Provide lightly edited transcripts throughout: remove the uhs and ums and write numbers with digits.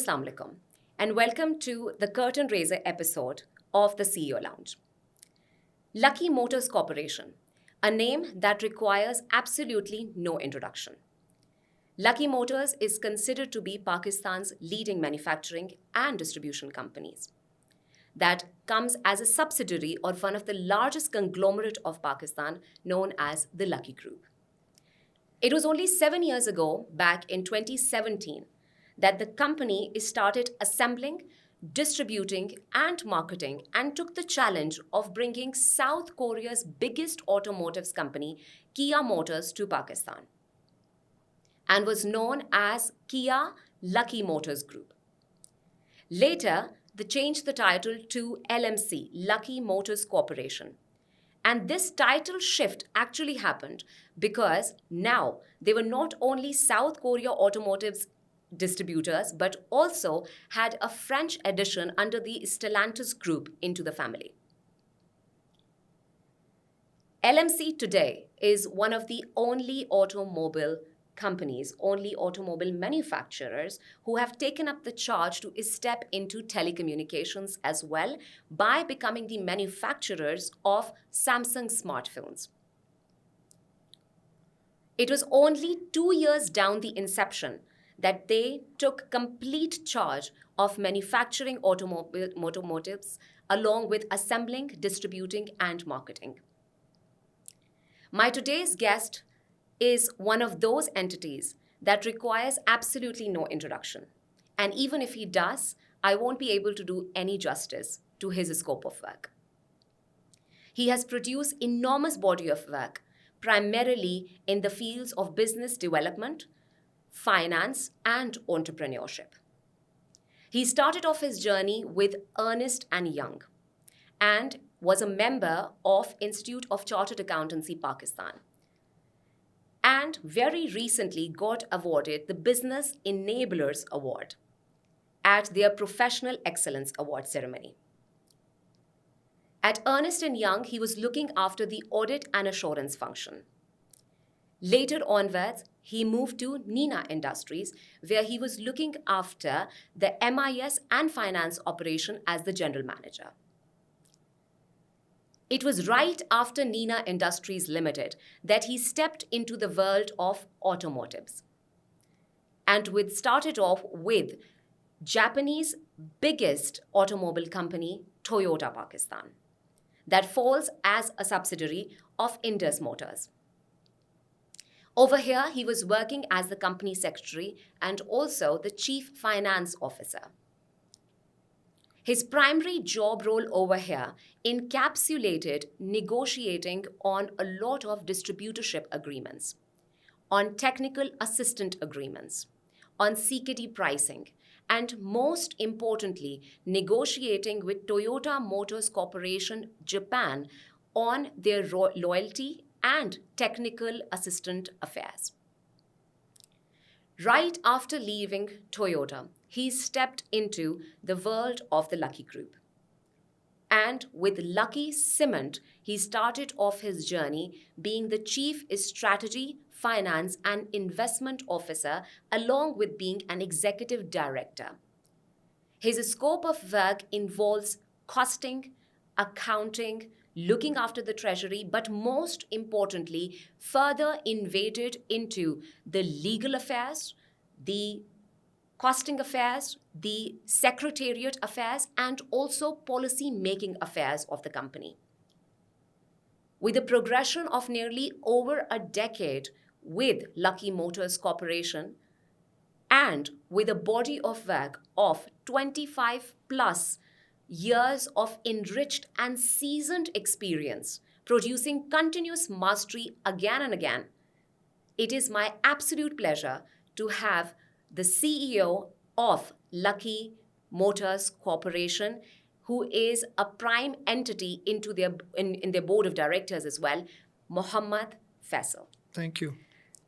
Assalamu alaikum, and welcome to the Curtain Raiser episode of the CEO Lounge. Lucky Motors Corporation, a name that requires absolutely no introduction. Lucky Motors is considered to be Pakistan's leading manufacturing and distribution companies. That comes as a subsidiary of one of the largest conglomerate of Pakistan known as the Lucky Group. It was only 7 years ago, back in 2017, that the company started assembling, distributing, and marketing and took the challenge of bringing South Korea's biggest automotive company, Kia Motors, to Pakistan, and was known as Kia Lucky Motors Group. Later, they changed the title to LMC, Lucky Motors Corporation. And this title shift actually happened because now they were not only South Korea Automotive's distributors, but also had a French addition under the Stellantis group into the family. LMC today is one of the only automobile companies, only automobile manufacturers who have taken up the charge to step into telecommunications as well by becoming the manufacturers of Samsung smartphones. It was only 2 years down the inception that they took complete charge of manufacturing automotives along with assembling, distributing, and marketing. My today's guest is one of those entities that requires absolutely no introduction. And even if he does, I won't be able to do any justice to his scope of work. He has produced enormous body of work, primarily in the fields of business development, finance, and entrepreneurship. He started off his journey with Ernst & Young and was a member of Institute of Chartered Accountancy, Pakistan, and very recently got awarded the Business Enablers Award at their Professional Excellence Award ceremony. At Ernst & Young, he was looking after the audit and assurance function. Later onwards, he moved to Nina Industries, where he was looking after the MIS and finance operation as the general manager. It was right after Nina Industries Limited that he stepped into the world of automotives and started off with Japanese biggest automobile company, Toyota Pakistan, that falls as a subsidiary of Indus Motors. Over here, he was working as the company secretary and also the chief finance officer. His primary job role over here encapsulated negotiating on a lot of distributorship agreements, on technical assistant agreements, on CKD pricing, and most importantly, negotiating with Toyota Motors Corporation Japan on their loyalty and technical assistant affairs. Right after leaving Toyota, he stepped into the world of the Lucky Group. And with Lucky Cement, he started off his journey being the Chief Strategy, Finance and Investment Officer, along with being an Executive Director. His scope of work involves costing, accounting, looking after the treasury, but most importantly, further invaded into the legal affairs, the costing affairs, the secretariat affairs, and also policy-making affairs of the company. With a progression of nearly over a decade with Lucky Motors Corporation, and with a body of work of 25 plus years of enriched and seasoned experience, producing continuous mastery again and again, it is my absolute pleasure to have the CEO of Lucky Motors Corporation, who is a prime entity into in their board of directors as well, Mohammad Faisal. Thank you.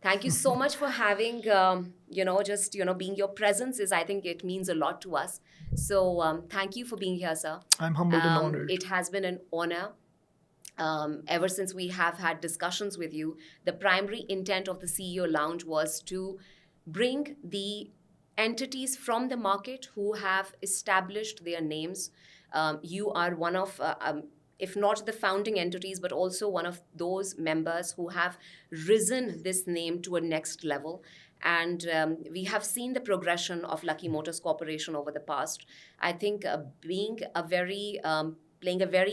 Thank you so much for having, being your presence I think it means a lot to us. So thank you for being here, sir. I'm humbled and honored. It has been an honor. Ever since we have had discussions with you, the primary intent of the CEO Lounge was to bring the entities from the market who have established their names. You are one of, if not the founding entities, but also one of those members who have risen this name to a next level. And we have seen the progression of Lucky Motors Corporation over the past. I think playing a very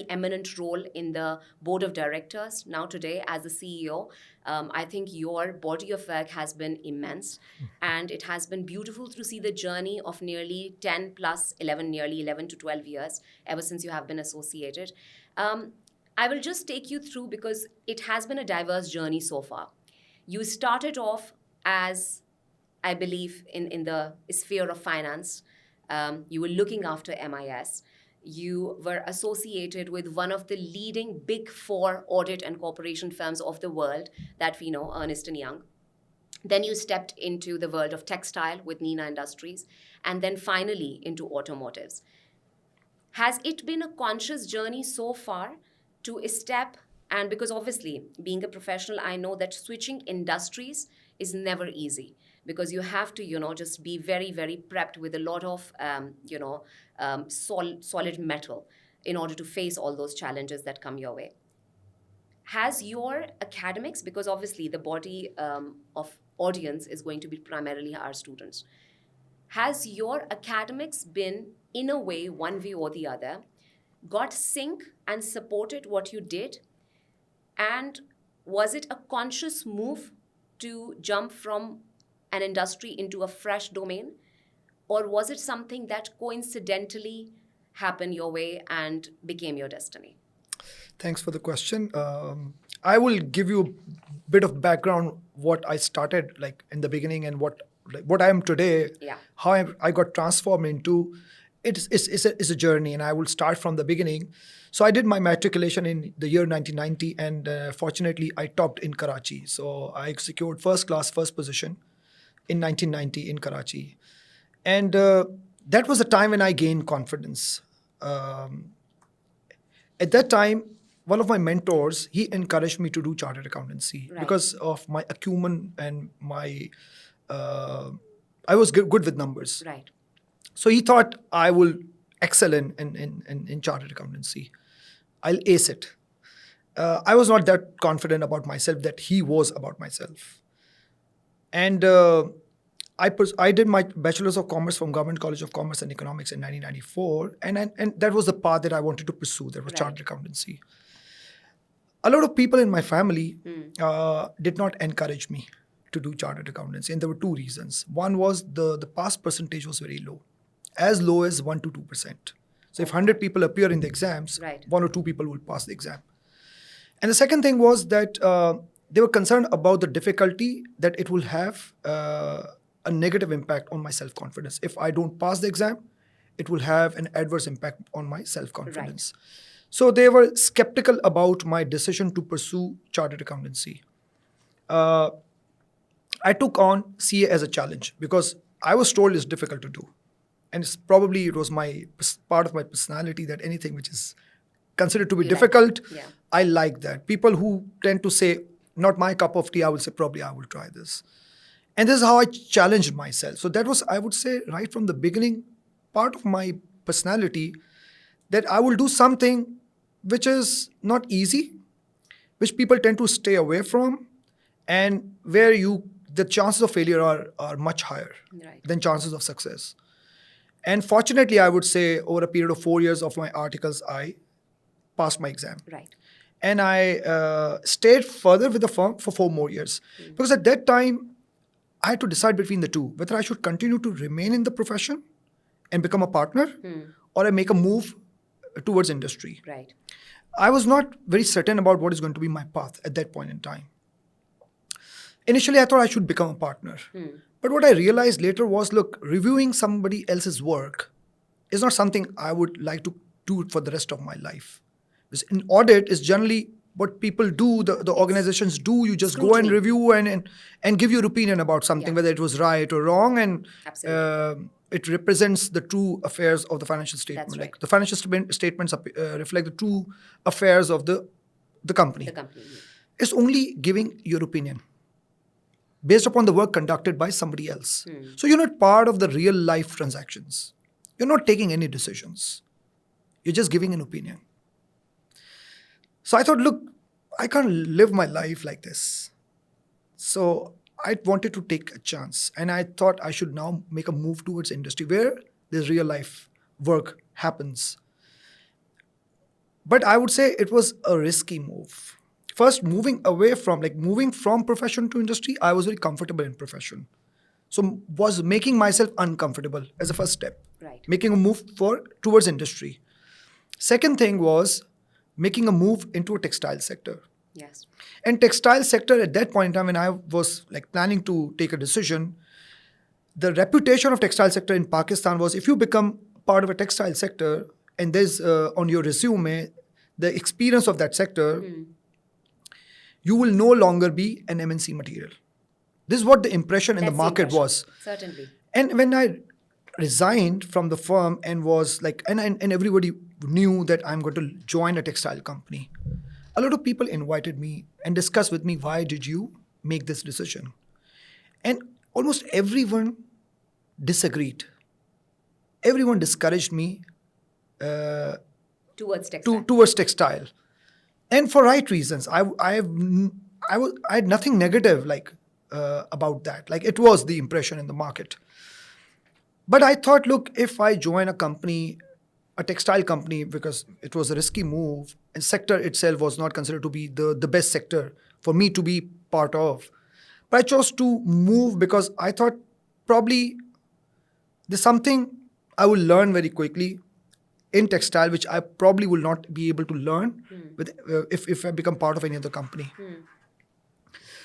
eminent role in the board of directors now today as the CEO. I think your body of work has been immense, and it has been beautiful to see the journey of nearly 10 plus 11, nearly 11 to 12 years ever since you have been associated. I will just take you through because it has been a diverse journey so far. You started off as, I believe, in the sphere of finance. You were looking after MIS. You were associated with one of the leading big four audit and corporation firms of the world that we know, Ernst & Young. Then you stepped into the world of textile with Nina Industries, and then finally into automotives. Has it been a conscious journey so far to step, and because obviously being a professional, I know that switching industries is never easy because you have to, just be very, very prepped with a lot of, solid metal in order to face all those challenges that come your way. Has your academics, because obviously the body of audience is going to be primarily our students, has your academics been, in a way, one way or the other, got sync and supported what you did? And was it a conscious move to jump from an industry into a fresh domain? Or was it something that coincidentally happened your way and became your destiny? Thanks for the question. I will give you a bit of background what I started like in the beginning and what I am today, how I got transformed into. It's a journey, and I will start from the beginning. So I did my matriculation in the year 1990, and fortunately I topped in Karachi. So I secured first position in 1990 in Karachi. And that was the time when I gained confidence. At that time, one of my mentors, he encouraged me to do chartered accountancy because of my acumen and my, I was good with numbers. Right. So he thought I will excel in chartered accountancy. I'll ace it. I was not that confident about myself that he was about myself. And I did my Bachelor's of Commerce from Government College of Commerce and Economics in 1994. And that was the path that I wanted to pursue. That was chartered accountancy. A lot of people in my family did not encourage me to do chartered accountancy. And there were two reasons. One was the pass percentage was very low, as low as 1 to 2%. So if 100 people appear in the exams, 1 or 2 people will pass the exam. And the second thing was that they were concerned about the difficulty that it will have a negative impact on my self-confidence. If I don't pass the exam, it will have an adverse impact on my self-confidence. Right. So they were skeptical about my decision to pursue chartered accountancy. I took on CA as a challenge because I was told it's difficult to do. And it was my part of my personality that anything which is considered to be difficult, I like that. People who tend to say, not my cup of tea, I will say, probably I will try this. And this is how I challenged myself. So that was, I would say, right from the beginning, part of my personality that I will do something which is not easy, which people tend to stay away from, and where the chances of failure are much higher than chances of success. And fortunately, I would say over a period of 4 years of my articles, I passed my exam. Right. And I stayed further with the firm for 4 more years. Because at that time, I had to decide between the two, whether I should continue to remain in the profession and become a partner, or I make a move towards industry. Right. I was not very certain about what is going to be my path at that point in time. Initially, I thought I should become a partner. But what I realized later was, look, reviewing somebody else's work is not something I would like to do for the rest of my life. Because in audit is generally what people do, the organizations do. You just go and review and give your opinion about something, whether it was right or wrong. And it represents the true affairs of the financial statement. That's right. Like the financial statements reflect the true affairs of the company. The company. It's only giving your opinion. based upon the work conducted by somebody else. So you're not part of the real life transactions. You're not taking any decisions. You're just giving an opinion. So I thought, look, I can't live my life like this. So I wanted to take a chance. And I thought I should now make a move towards industry where this real life work happens. But I would say it was a risky move. First, moving from profession to industry, I was very comfortable in profession. So was making myself uncomfortable as a first step. Right. Making a move towards industry. Second thing was making a move into a textile sector. Yes. And textile sector at that point in time when I was like planning to take a decision, the reputation of textile sector in Pakistan was if you become part of a textile sector and there's on your resume the experience of that sector, you will no longer be an MNC material. This is what the impression in the That's market impression. was. Certainly. And when I resigned from the firm and was like, and everybody knew that I'm going to join a textile company, a lot of people invited me and discussed with me, why did you make this decision? And almost everyone disagreed. Everyone discouraged me Towards textile. towards textile, and for right reasons. I had nothing negative about that. Like it was the impression in the market. But I thought, look, if I join a company, a textile company, because it was a risky move, and sector itself was not considered to be the best sector for me to be part of. But I chose to move because I thought probably there's something I will learn very quickly in textile, which I probably will not be able to learn if I become part of any other company.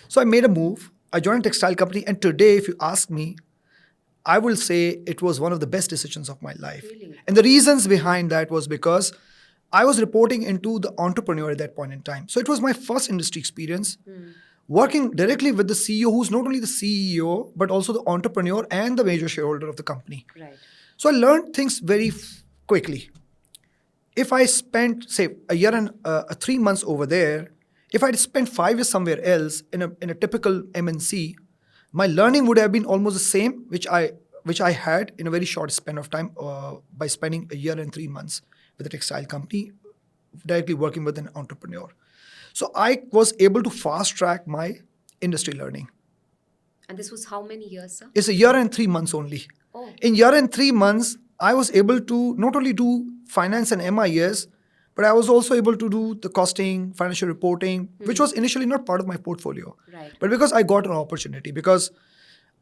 So I made a move. I joined a textile company, and today, if you ask me, I will say it was one of the best decisions of my life. Really? And the reasons behind that was because I was reporting into the entrepreneur at that point in time. So it was my first industry experience, working directly with the CEO, who's not only the CEO, but also the entrepreneur and the major shareholder of the company. Right. So I learned things very quickly. If I spent, say, a year and 3 months over there, if I'd spent 5 years somewhere else in a typical MNC, my learning would have been almost the same, which I had in a very short span of time by spending a year and 3 months with a textile company, directly working with an entrepreneur. So I was able to fast track my industry learning. And this was how many years, sir? It's a year and 3 months only. Oh. In year and 3 months, I was able to not only do finance and MIS, but I was also able to do the costing, financial reporting, which was initially not part of my portfolio. Right. But because I got an opportunity, because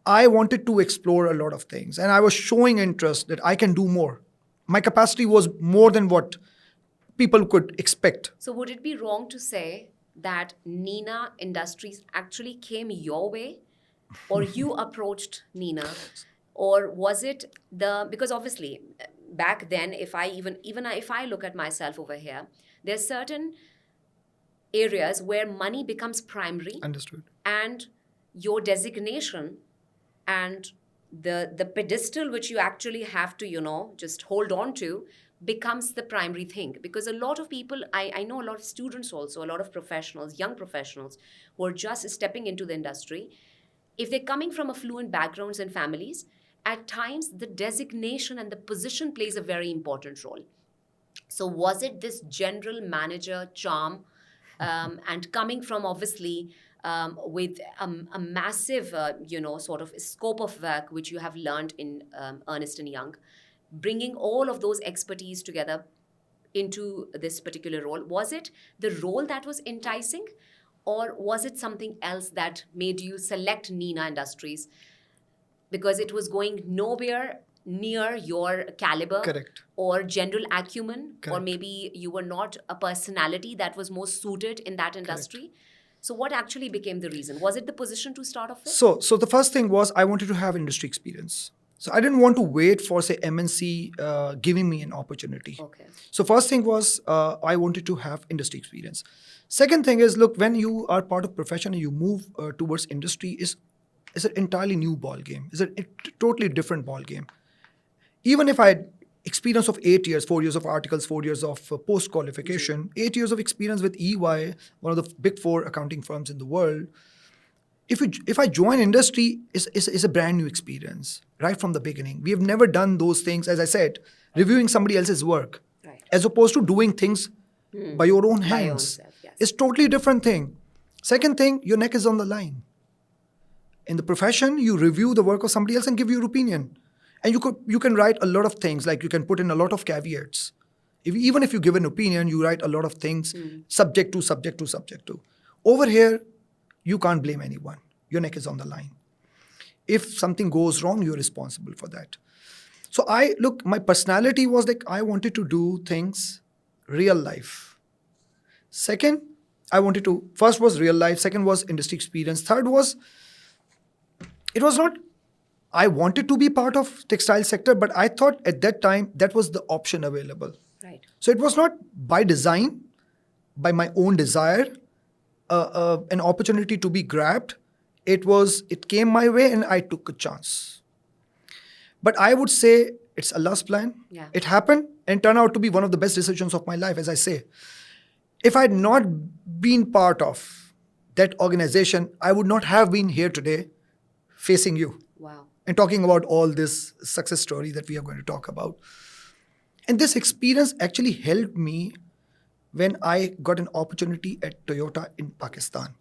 I wanted to explore a lot of things, and I was showing interest that I can do more. My capacity was more than what people could expect. So would it be wrong to say that Nina Industries actually came your way, or you approached Nina, or was it because obviously back then, if I look at myself over here, there's certain areas where money becomes primary. Understood. And your designation and the pedestal which you actually have to, just hold on to becomes the primary thing. Because a lot of people, I know a lot of students also, a lot of professionals, young professionals who are just stepping into the industry, if they're coming from affluent backgrounds and families, at times the designation and the position plays a very important role. So was it this general manager charm and coming from obviously with a massive, sort of scope of work which you have learned in Ernst & Young, bringing all of those expertise together into this particular role? Was it the role that was enticing, or was it something else that made you select Nina Industries? Because it was going nowhere near your caliber. Correct. Or general acumen, or Correct. maybe you were not a personality that was most suited in that industry. So what actually became the reason? Was it the position to start off with? So the first thing was I wanted to have industry experience. So I didn't want to wait for, say, MNC giving me an opportunity. Okay. So first thing was I wanted to have industry experience. Second thing is, look, when you are part of profession and you move towards industry, is an entirely new ball game. It's a totally different ball game. Even if I had experience of 8 years, 4 years of articles, 4 years of post-qualification, 8 years of experience with EY, one of the big 4 accounting firms in the world, if I join industry, is a brand new experience right from the beginning. We have never done those things, as I said, reviewing somebody else's work, Right. as opposed to doing things by your own By your own hands. self, yes. It's totally different thing. Second thing, your neck is on the line. In the profession, you review the work of somebody else and give your opinion. And you can write a lot of things, like you can put in a lot of caveats. Even if you give an opinion, you write a lot of things subject to. Over here, you can't blame anyone. Your neck is on the line. If something goes wrong, you're responsible for that. So my personality was like, I wanted to do things real life. Second, first was real life, second was industry experience, third was, it was not, I wanted to be part of textile sector, but I thought at that time that was the option available. Right. So it was not by design, by my own desire, an opportunity to be grabbed. It came my way and I took a chance. But I would say it's Allah's plan. Yeah. It happened and turned out to be one of the best decisions of my life, as I say. If I had not been part of that organization, I would not have been here today facing you Wow. and talking about all this success story that we are going to talk about. And this experience actually helped me when I got an opportunity at Toyota in Pakistan.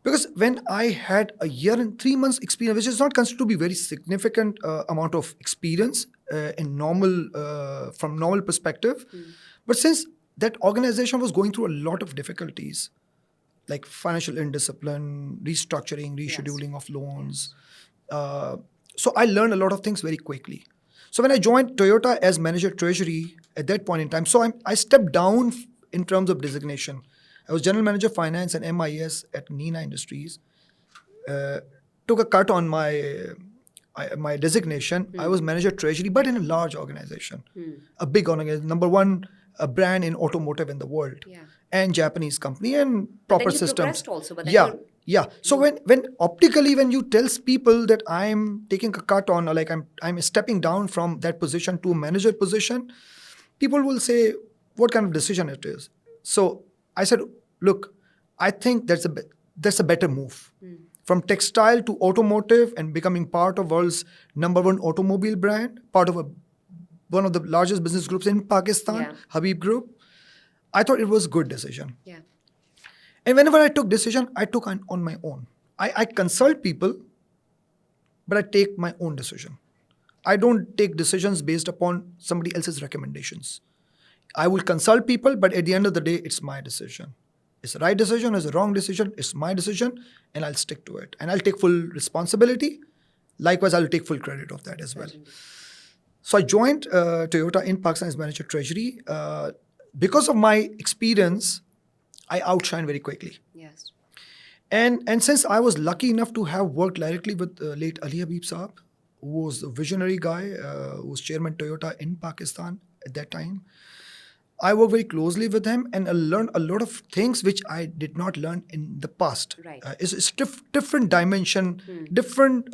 Because when I had a year and 3 months experience, which is not considered to be very significant amount of experience from normal perspective, but since that organization was going through a lot of difficulties, like financial indiscipline, restructuring, rescheduling of loans, so I learned a lot of things very quickly. So when I joined Toyota as manager treasury at that point in time, so I stepped down in terms of designation. I was general manager finance and MIS at Nina Industries. Took a cut on my designation. I was manager treasury, but in a large organization, a big organization, number one brand in automotive in the world, and Japanese company and proper Then you systems. progressed also, but then Yeah. So when optically when you tell people that I'm taking a cut on, or like I'm stepping down from that position to a manager position, people will say what kind of decision it is. So I said, look, I think that's a better move. From textile to automotive and becoming part of world's number one automobile brand, part of one of the largest business groups in Pakistan, Habib Group. I thought it was a good decision. Yeah. And whenever I took decision, I took on my own. I consult people, but I take my own decision. I don't take decisions based upon somebody else's recommendations. I will consult people, but at the end of the day, it's my decision. It's the right decision, it's the wrong decision, it's my decision, and I'll stick to it. And I'll take full responsibility. Likewise, I'll take full credit of that as well. So I joined Toyota in Pakistan as manager treasury. Because of my experience, I outshined very quickly. Yes. And since I was lucky enough to have worked directly with late Ali Habib Saab, who was a visionary guy, who was chairman Toyota in Pakistan at that time, I worked very closely with him and I learned a lot of things which I did not learn in the past. Right. It's different dimension, different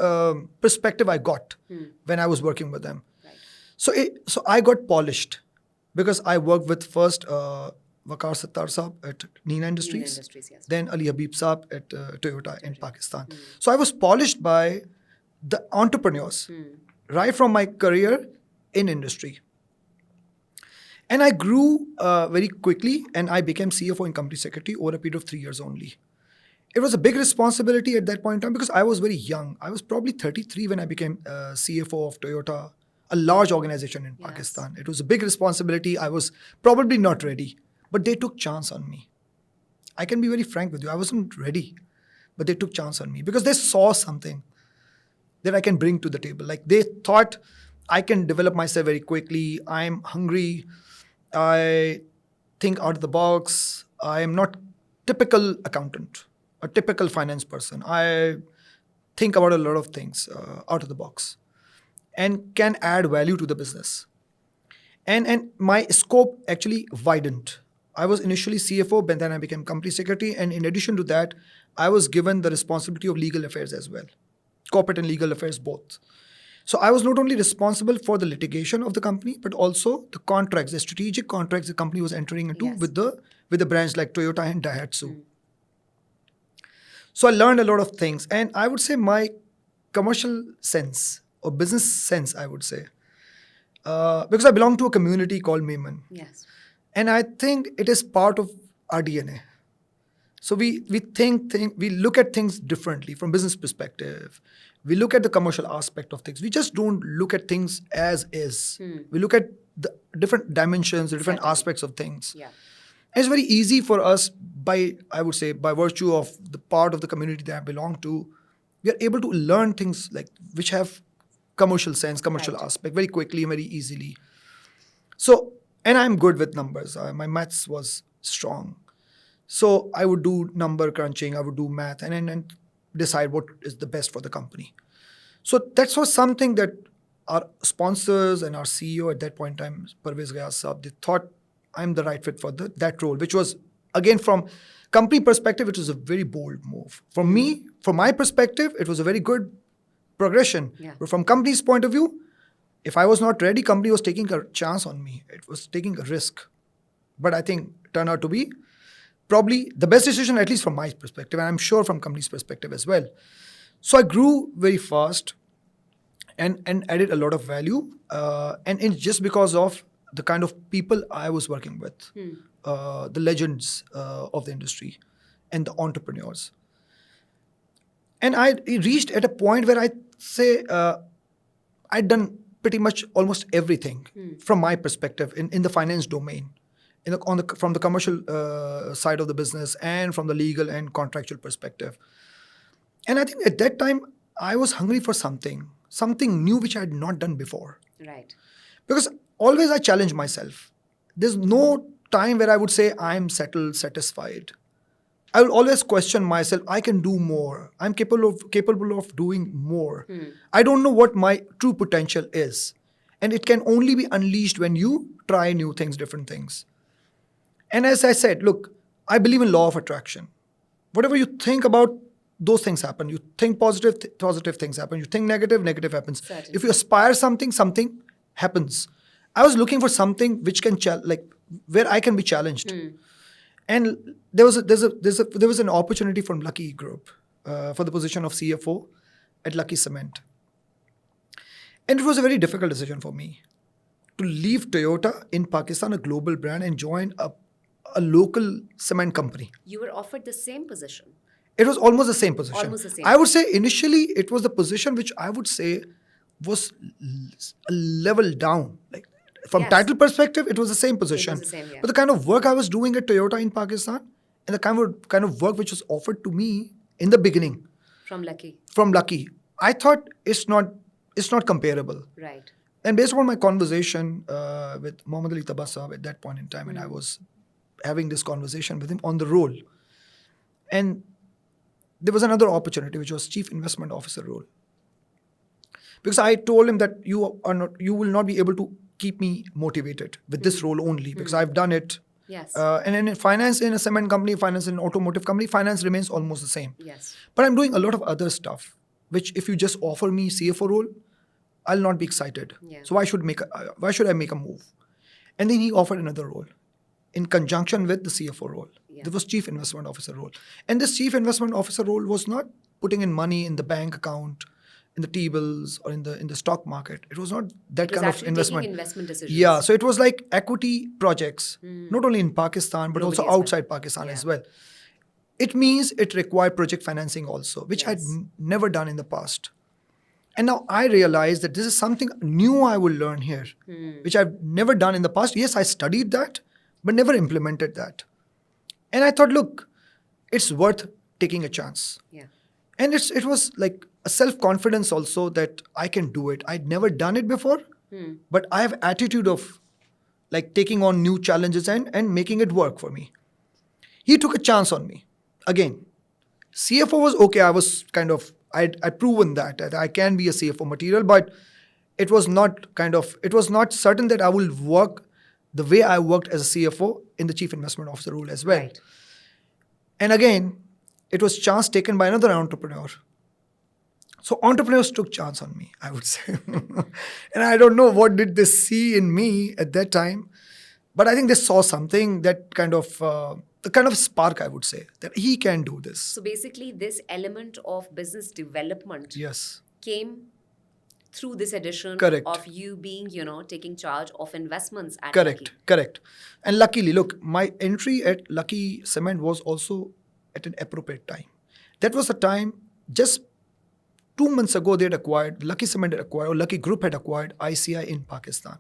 perspective I got when I was working with them. Right. So I got polished because I worked with first Waqar Sattar Saab at Nina Industries, Yes. then Ali Habib Saab at Toyota in Pakistan. So I was polished by the entrepreneurs right from my career in industry. And I grew very quickly and I became CFO and company secretary over a period of 3 years only. It was a big responsibility at that point in time because I was very young. I was probably 33 when I became CFO of Toyota, a large organization in Pakistan. It was a big responsibility. I was probably not ready, but they took chance on me. I can be very frank with you. I wasn't ready, but they took chance on me because they saw something that I can bring to the table. Like they thought I can develop myself very quickly. I'm hungry. I think out of the box. I am not typical accountant, a typical finance person. I think about a lot of things out of the box and can add value to the business. And my scope actually widened. I was initially CFO, but then I became company secretary. And in addition to that, I was given the responsibility of legal affairs as well, corporate and legal affairs both. So I was not only responsible for the litigation of the company, but also the contracts, the strategic contracts the company was entering into with the brands like Toyota and Daihatsu. So I learned a lot of things. And I would say my commercial sense or business sense, I would say, because I belong to a community called Mayman. Yes. And I think it is part of our DNA. So we we look at things differently from business perspective. We look at the commercial aspect of things. We just don't look at things as is. We look at the different dimensions, the different Certainly. aspects of things. Yeah. It's very easy for us I would say, by virtue of the part of the community that I belong to, we are able to learn things like which have commercial sense, commercial Right. aspect very quickly and very easily. So, and I'm good with numbers. My maths was strong. So I would do number crunching, I would do math, and decide what is the best for the company. So that was something that our sponsors and our CEO at that point in time, Parvez Gayas Saab, they thought I'm the right fit for that role, which was, again, from company perspective, it was a very bold move. For me, from my perspective, it was a very good progression. Yeah. But from company's point of view, if I was not ready, company was taking a chance on me. It was taking a risk. But I think it turned out to be probably the best decision, at least from my perspective, and I'm sure from company's perspective as well. So I grew very fast and added a lot of value. And it's just because of the kind of people I was working with, the legends of the industry and the entrepreneurs. And I reached at a point where I'd say I'd done pretty much almost everything from my perspective in the finance domain, from the commercial side of the business and from the legal and contractual perspective. And I think at that time, I was hungry for something new which I had not done before. Right. Because always I challenge myself. There's no time where I would say I'm settled, satisfied. I will always question myself. I can do more. I'm capable of doing more. I don't know what my true potential is. And it can only be unleashed when you try new things, different things. And as I said, look, I believe in law of attraction. Whatever you think about, those things happen. You think positive, positive things happen. You think negative, negative happens. Certainly. If you aspire something happens. I was looking for something which can where I can be challenged. And there was an opportunity from Lucky Group for the position of CFO at Lucky Cement. And it was a very difficult decision for me to leave Toyota in Pakistan, a global brand, and join a local cement company. You were offered the same position. It was almost the same position. Almost the same. I would say initially it was the position which I would say was a level down. Like from Yes. title perspective, it was the same position. the same, yeah. But the kind of work I was doing at Toyota in Pakistan and the kind of work which was offered to me in the beginning From Lucky. from Lucky, I thought it's not comparable. Right. And based on my conversation with Mohammad Ali Tabasab at that point in time, and I was having this conversation with him on the role. And there was another opportunity, which was Chief Investment Officer role. Because I told him that you will not be able to keep me motivated with this role only, because I've done it. Yes. And in finance in a cement company, finance in an automotive company, finance remains almost the same. Yes. But I'm doing a lot of other stuff, which if you just offer me CFO role, I'll not be excited. Yeah. So why should I make a move? And then he offered another role in conjunction with the CFO role. Yeah. There was Chief Investment Officer role. And this Chief Investment Officer role was not putting in money in the bank account, in the T-bills, or in the stock market. It was not that It was kind of actually investment. taking investment decisions. Yeah, so it was like equity projects, not only in Pakistan, but Globally also as well. outside Pakistan Yeah. as well. It means it required project financing also, which I'd Yes. never done in the past. And now I realize that this is something new I will learn here, which I've never done in the past. Yes, I studied that, but never implemented that. And I thought, look, it's worth taking a chance. Yeah. And it was like a self-confidence also that I can do it. I'd never done it before, but I have attitude of like taking on new challenges and making it work for me. He took a chance on me. Again, CFO was okay. I was kind of, I'd proven that I can be a CFO material, but it was not certain that I will work the way I worked as a CFO in the Chief Investment Officer role as well. Right. And again, it was chance taken by another entrepreneur. So entrepreneurs took chance on me, I would say. And I don't know what did they see in me at that time. But I think they saw something that the kind of spark, I would say, that he can do this. So basically, this element of business development Yes. came through this edition Correct. of you being, taking charge of investments at Correct, Lucky. correct. And luckily, look, my entry at Lucky Cement was also at an appropriate time. That was the time, just 2 months ago, they had acquired, Lucky Cement had acquired, or Lucky Group had acquired ICI in Pakistan,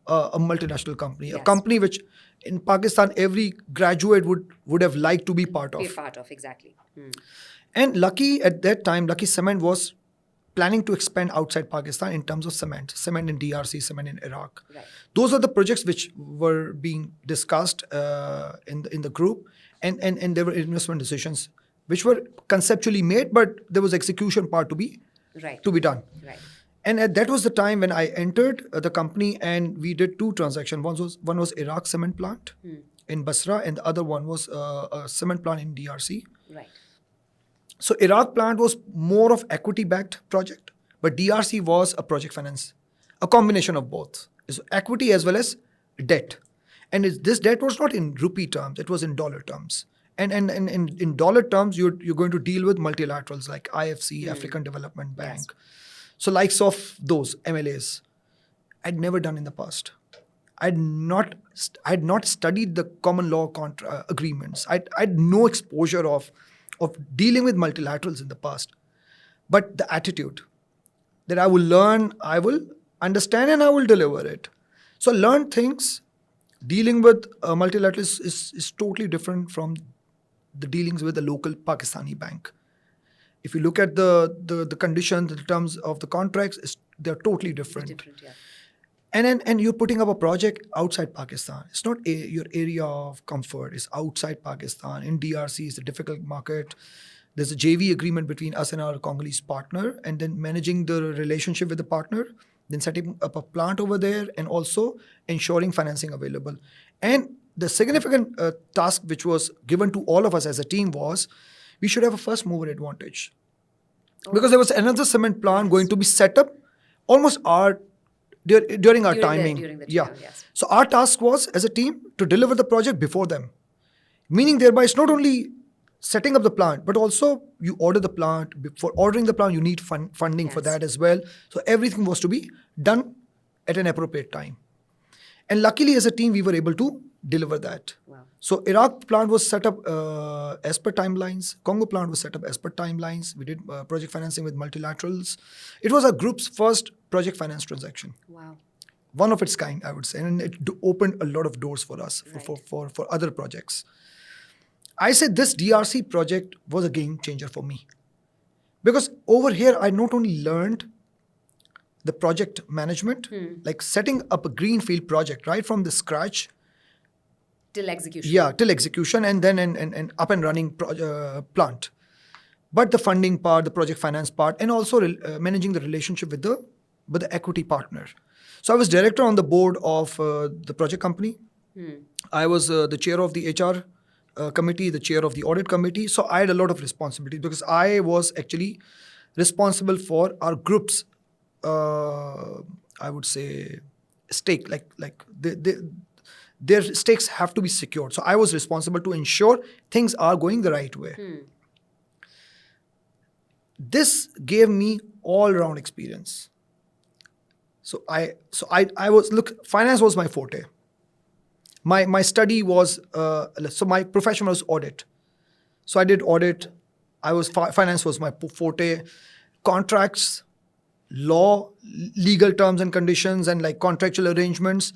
a multinational company, a Yes. company which in Pakistan, every graduate would have liked to be part Be a of. part of, exactly. And Lucky, at that time, Lucky Cement was planning to expand outside Pakistan in terms of cement in DRC, cement in Iraq. Right. Those are the projects which were being discussed in the group, and there were investment decisions which were conceptually made, but there was execution part to be Right. done. Right. And that was the time when I entered the company, and we did two transactions. One was Iraq cement plant in Basra, and the other one was a cement plant in DRC. Right. So Iraq plant was more of equity-backed project, but DRC was a project finance, a combination of both. It's equity as well as debt. And this debt was not in rupee terms, it was in dollar terms. And in dollar terms, you're going to deal with multilaterals like IFC, African Development Bank. Yes. So likes of those MLAs, I'd never done in the past. I'd not studied the common law agreements. I'd no exposure of dealing with multilaterals in the past. But the attitude that I will learn, I will understand, and I will deliver it. So learn things. Dealing with multilaterals is totally different from the dealings with the local Pakistani bank. If you look at the conditions, the terms of the contracts, they're totally different. Different, yeah. And you're putting up a project outside Pakistan. It's not your area of comfort. It's outside Pakistan. In DRC, it's a difficult market. There's a JV agreement between us and our Congolese partner, and then managing the relationship with the partner, then setting up a plant over there, and also ensuring financing available. And the significant task which was given to all of us as a team was we should have a first mover advantage. Because there was another cement plant going to be set up almost during our timing. During the yeah. tenure, yes. So our task was as a team to deliver the project before them. Meaning thereby it's not only setting up the plant, but also you order the plant. For ordering the plant, you need funding for Yes. that as well. So everything was to be done at an appropriate time. And luckily as a team, we were able to deliver that. Wow. So Iraq plant was set up as per timelines. Congo plant was set up as per timelines. We did project financing with multilaterals. It was our group's first project finance transaction. Wow. One of its kind, I would say. And it opened a lot of doors for us Right. for other projects. I said this DRC project was a game changer for me. Because over here, I not only learned the project management, like setting up a greenfield project right from the scratch, Till execution. yeah, till execution, and then an up and running plant. But the funding part, the project finance part, and also managing the relationship with the equity partner. So I was director on the board of the project company. I was the chair of the HR committee, the chair of the audit committee. So I had a lot of responsibility because I was actually responsible for our group's, I would say, stake. Like their stakes have to be secured. So I was responsible to ensure things are going the right way. This gave me all-round experience. So I was, look, finance was my forte. My study was, so my profession was audit. So I did audit. Finance was my forte. Contracts, law, legal terms and conditions, and like contractual arrangements,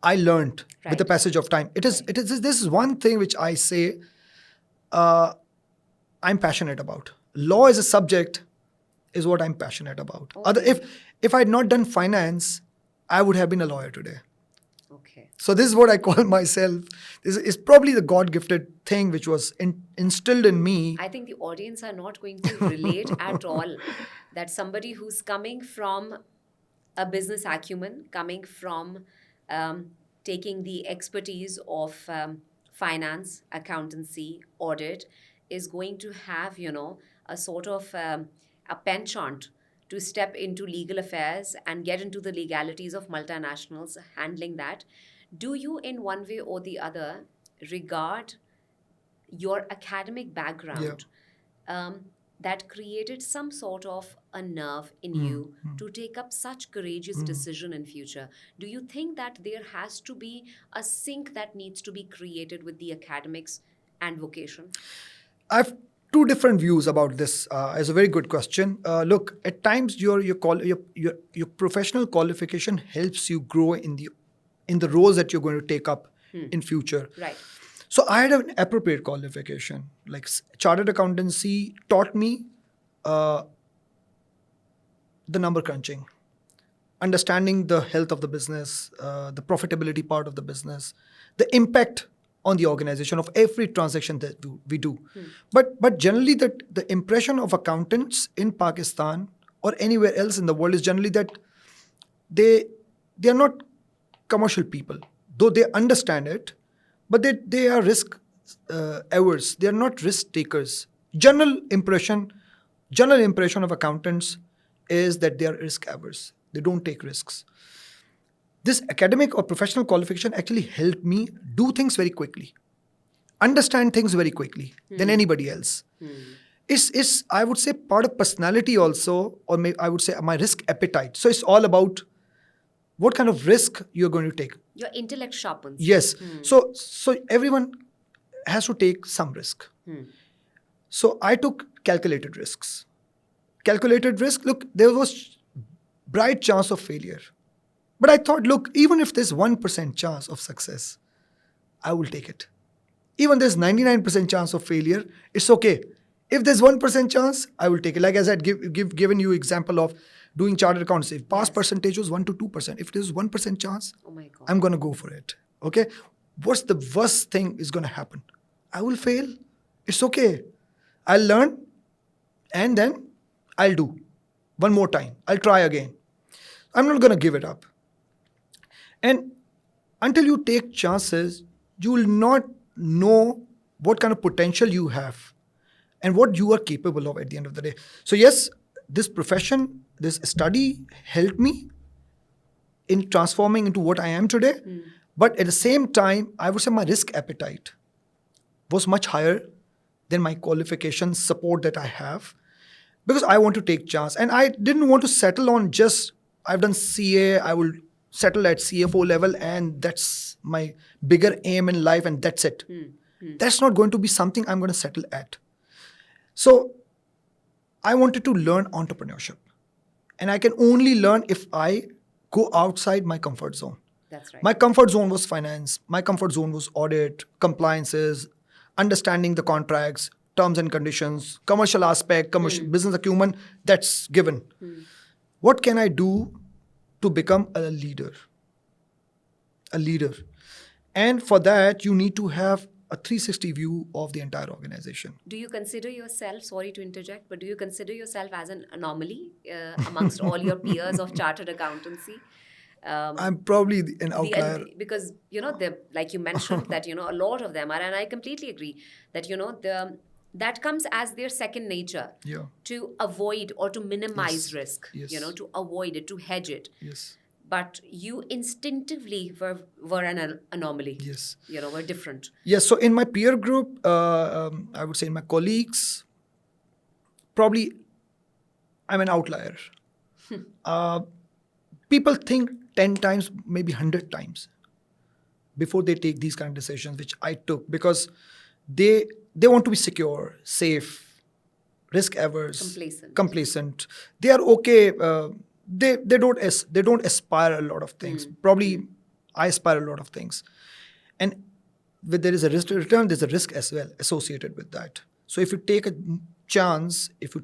I learned with the Right. passage of time. This is one thing which I say I'm passionate about. Law as a subject is what I'm passionate about. If I had not done finance, I would have been a lawyer today. Okay. So this is what I call myself. This is probably the God-gifted thing which was instilled in me. I think the audience are not going to relate at all that somebody who's coming from a business acumen, coming from taking the expertise of finance, accountancy, audit, is going to have, a sort of a penchant to step into legal affairs and get into the legalities of multinationals, handling that. Do you, in one way or the other, regard your academic background that created some sort of a nerve in you to take up such courageous decision in future? Do you think that there has to be a sync that needs to be created with the academics and vocation? I have two different views about this. It's a very good question. Look, at times your professional qualification helps you grow in the roles that you're going to take up in future. Right. So I had an appropriate qualification. Like chartered accountancy taught me the number crunching, understanding the health of the business, the profitability part of the business, the impact on the organization of every transaction that we do. But generally, the impression of accountants in Pakistan or anywhere else in the world is generally that they are not commercial people, though they understand it, but they are risk averse. They are not risk takers. General impression of accountants is that they are risk averse. They don't take risks. This academic or professional qualification actually helped me do things very quickly, understand things very quickly than anybody else. It's I would say part of personality also, or I would say my risk appetite. So it's all about what kind of risk you're going to take. Your intellect sharpens. Yes. So everyone has to take some risk. So I took calculated risks. Calculated risk, look, there was bright chance of failure. But I thought, look, even if there's 1% chance of success, I will take it. Even there's 99% chance of failure, it's okay. If there's 1% chance, I will take it. Like I said, given you example of doing chartered accounts. If pass percentage was 1 to 2%, if there's 1% chance, Oh my God. I'm going to go for it. Okay? What's the worst thing is going to happen? I will fail. It's okay. I'll learn and then I'll do one more time. I'll try again. I'm not going to give it up. And until you take chances, you will not know what kind of potential you have and what you are capable of at the end of the day. So yes, this profession, this study helped me in transforming into what I am today. But at the same time, I would say my risk appetite was much higher than my qualification support that I have, because I want to take chance. And I didn't want to settle on just, I've done CA, I will settle at CFO level and that's my bigger aim in life and that's it. That's not going to be something I'm going to settle at. So I wanted to learn entrepreneurship. And I can only learn if I go outside my comfort zone. That's right. My comfort zone was finance. My comfort zone was audit, compliances, understanding the contracts, terms and conditions, commercial aspect, commercial business acumen. That's given. What can I do to become a leader? A leader. And for that, you need to have a 360 view of the entire organization. Do you consider yourself, sorry to interject, but do you consider yourself as an anomaly amongst all your peers of chartered accountancy? I'm probably an outlier. Because, like you mentioned, that, a lot of them are, and I completely agree that, that comes as their second nature to avoid or to minimize risk, to avoid it, to hedge it. Yes. But you instinctively were an anomaly. Yes. Were different. Yes. So in my peer group, I would say in my colleagues, probably I'm an outlier. People think 10 times, maybe 100 times before they take these kind of decisions, which I took, because they want to be secure, safe, risk averse, complacent. They are okay. They don't aspire a lot of things. Probably I aspire a lot of things, and when there is a risk to return, there's a risk as well associated with that. So if you take a chance, if you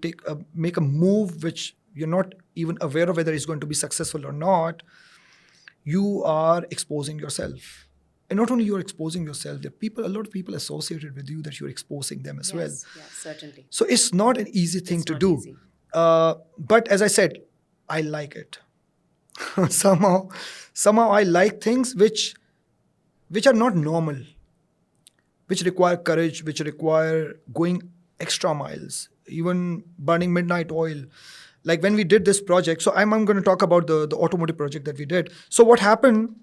make a move which you're not even aware of whether it's going to be successful or not, you are exposing yourself. And not only you're exposing yourself, there are a lot of people associated with you that you're exposing them as well. Yes, certainly. So it's not an easy thing to do. But as I said, I like it. somehow I like things which are not normal, which require courage, which require going extra miles, even burning midnight oil. Like when we did this project, so I'm going to talk about the automotive project that we did. So what happened,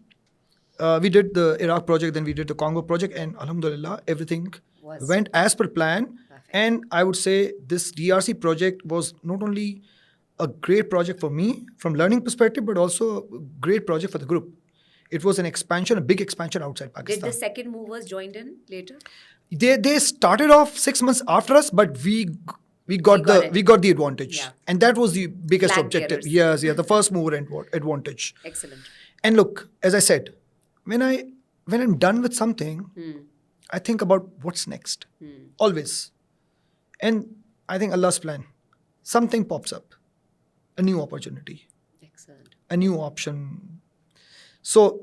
We did the Iraq project, then we did the Congo project, and alhamdulillah, everything went as per plan. Perfect. And I would say this DRC project was not only a great project for me from learning perspective, but also a great project for the group. It was an expansion, a big expansion outside Did Pakistan. the second movers joined in later? They started off 6 months after us, but we got the advantage, Yeah. and that was the biggest Flag objective. bearers. Yes, the first mover advantage. Excellent. And look, as I said, when I'm done with something, I think about what's next. Always. And I think Allah's plan. Something pops up. A new opportunity. Excellent. A new option. So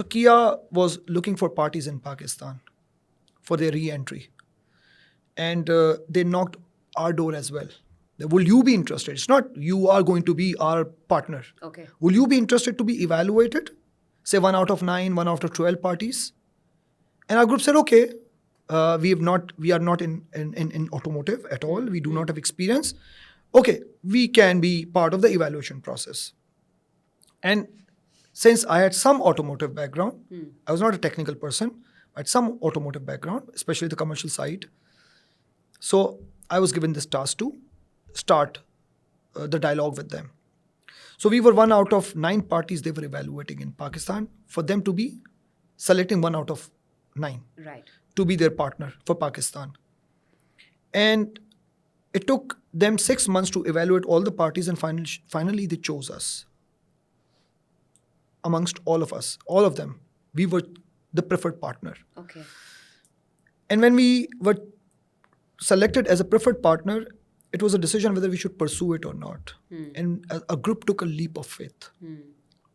Kia was looking for parties in Pakistan for their re-entry. And they knocked our door as well. Will you be interested? It's not you are going to be our partner. Okay. Will you be interested to be evaluated? Say 1 out of 9, 1 out of 12 parties. And our group said, okay, we are not in automotive at all. We do not have experience. Okay, we can be part of the evaluation process. And since I had some automotive background, I was not a technical person, I had some automotive background, especially the commercial side. So I was given this task to start the dialogue with them. So we were 1 out of 9 parties they were evaluating in Pakistan for them to be selecting 1 out of 9 Right. to be their partner for Pakistan. And it took them 6 months to evaluate all the parties, and finally they chose us. Amongst all of us, all of them, we were the preferred partner. Okay. And when we were selected as a preferred partner, it was a decision whether we should pursue it or not. And a group took a leap of faith.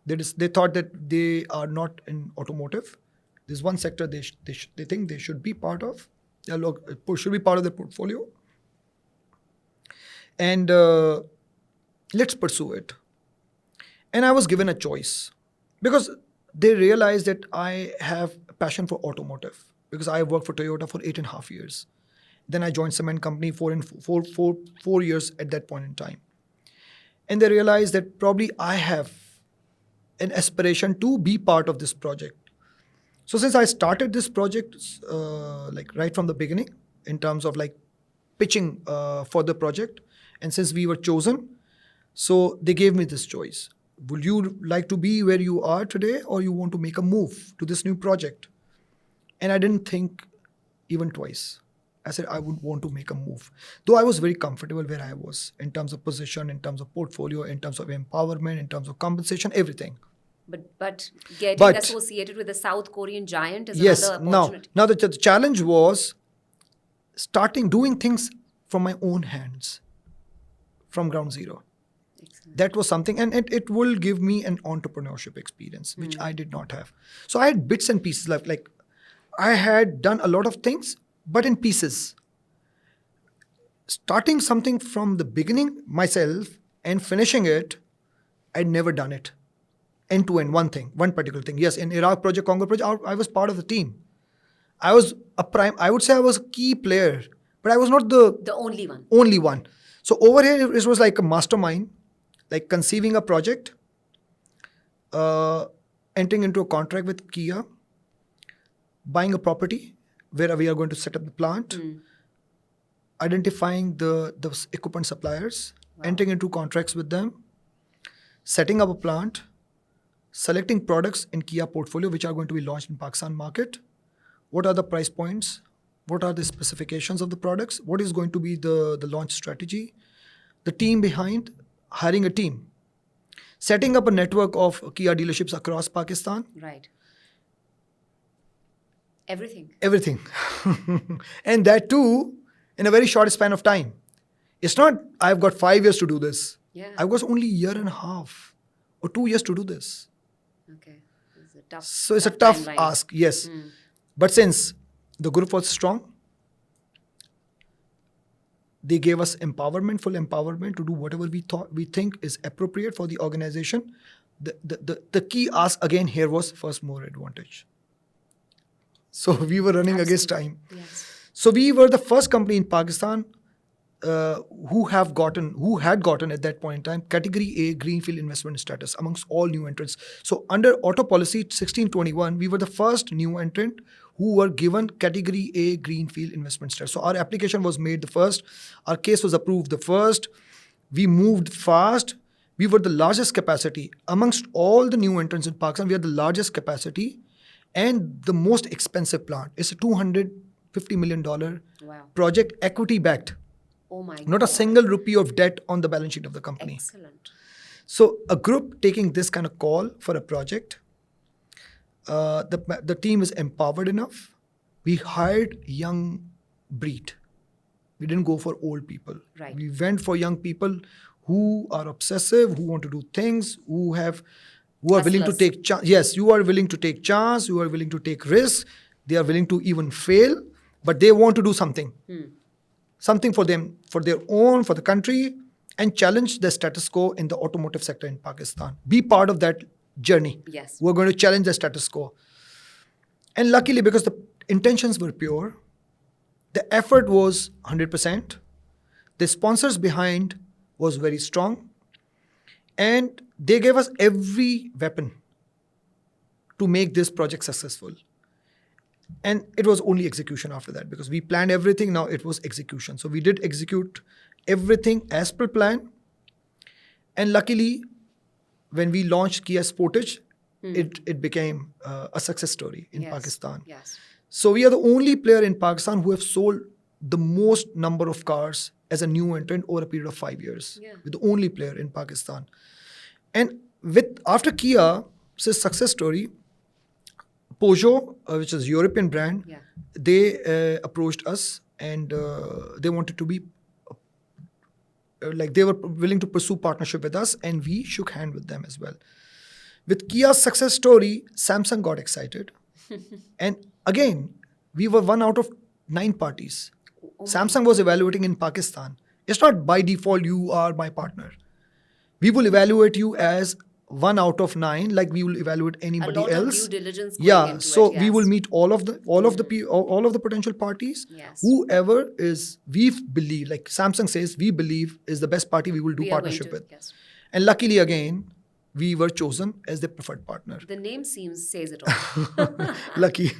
They thought that they are not in automotive. There's one sector they think they should be part of. Should be part of their portfolio. And let's pursue it. And I was given a choice because they realized that I have a passion for automotive because I worked for Toyota for 8.5 years. Then I joined cement company 4 years at that point in time. And they realized that probably I have an aspiration to be part of this project. So since I started this project like right from the beginning in terms of like pitching for the project, and since we were chosen, so they gave me this choice. Would you like to be where you are today, or you want to make a move to this new project? And I didn't think even twice. I said I would want to make a move. Though I was very comfortable where I was in terms of position, in terms of portfolio, in terms of empowerment, in terms of compensation, everything. But getting associated with a South Korean giant is another opportunity. Now the challenge was doing things from my own hands, from ground zero. Excellent. That was something, and it will give me an entrepreneurship experience, which I did not have. So I had bits and pieces like I had done a lot of things, but in pieces. Starting something from the beginning myself and finishing it, I'd never done it. End to end, one particular thing. Yes, in Iraq project, Congo project, I was part of the team. I was I would say I was a key player, but I was not The only one. only one. So over here, it was like a mastermind, like conceiving a project, entering into a contract with Kia, buying a property where we are going to set up the plant, identifying the equipment suppliers, entering into contracts with them, setting up a plant, selecting products in Kia portfolio which are going to be launched in Pakistan market. What are the price points? What are the specifications of the products? What is going to be the launch strategy? The team behind, hiring a team. Setting up a network of Kia dealerships across Pakistan. Right. Everything. Everything. And that too, in a very short span of time. It's not, I've got 5 years to do this. Yeah. I've got only a year and a half or 2 years to do this. Okay. It's a tough. So it's a tough timeline. ask, yes. But since the group was strong, they gave us full empowerment to do whatever we think is appropriate for the organization. The key ask again here was first mover advantage. So we were running against time. Yes. So we were the first company in Pakistan who had gotten at that point in time category A greenfield investment status amongst all new entrants. So under auto policy 1621, we were the first new entrant who were given category A greenfield investment status. So our application was made the first, our case was approved the first. We moved fast. We were the largest capacity amongst all the new entrants in Pakistan. We are the largest capacity and the most expensive plant. It's a $250 million Wow. project, equity backed. Oh my Not God. a single rupee of debt on the balance sheet of the company. Excellent. So a group taking this kind of call for a project, the team is empowered enough. We hired young breed. We didn't go for old people. Right. We went for young people who are obsessive, who want to do things, who are willing to Hustlers. take chance. Yes, you are willing to take chance. You are willing to take risks. They are willing to even fail, but they want to do something. Something for them, for their own, for the country, and challenge the status quo in the automotive sector in Pakistan. Be part of that journey. Yes. We're going to challenge the status quo. And luckily, because the intentions were pure, the effort was 100%, the sponsors behind was very strong, and they gave us every weapon to make this project successful. And it was only execution after that, because we planned everything. Now it was execution. So we did execute everything as per plan. And luckily, when we launched Kia Sportage, it became a success story in Yes. Pakistan. Yes. So we are the only player in Pakistan who have sold the most number of cars as a new entrant over a period of 5 years. Yeah. We're the only player in Pakistan. And after Kia, it's a success story. Peugeot, which is a European brand, Yeah. they approached us and they wanted to be they were willing to pursue partnership with us, and we shook hand with them as well. With Kia's success story, Samsung got excited. And again, we were one out of 9 parties. Samsung was evaluating in Pakistan. It's not by default you are my partner. We will evaluate you as 1 out of 9, like we will evaluate anybody lot of else. due diligence going Yeah, into so it, we will yes. meet all of the potential parties. Yes. Whoever is we believe, like Samsung says, we believe is the best party we will do We are going partnership to- with. yes. And luckily again, we were chosen as the preferred partner. The name says it all. Lucky.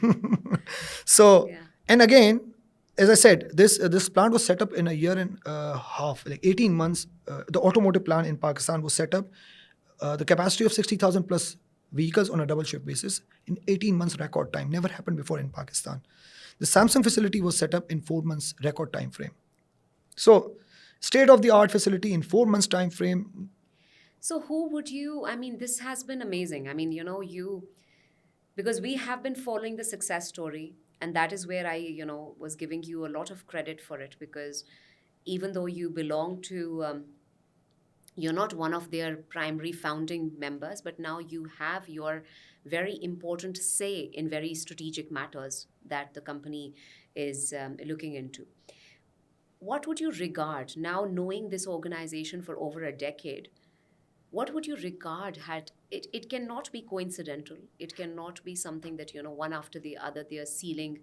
So, Yeah. and again, as I said, this plant was set up in a year and a half, like 18 months. The automotive plant in Pakistan was set up. The capacity of 60,000 plus vehicles on a double shift basis in 18 months record time. Never happened before in Pakistan. The Samsung facility was set up in 4 months record time frame. So, state of the art facility in 4 months time frame. So who would you, I mean, this has been amazing. I mean, because we have been following the success story, and that is where I, was giving you a lot of credit for it, because even though you belong to, you're not one of their primary founding members, but now you have your very important say in very strategic matters that the company is looking into. What would you regard, now knowing this organization for over a decade, what would you regard it cannot be coincidental. It cannot be something that, one after the other, they are sealing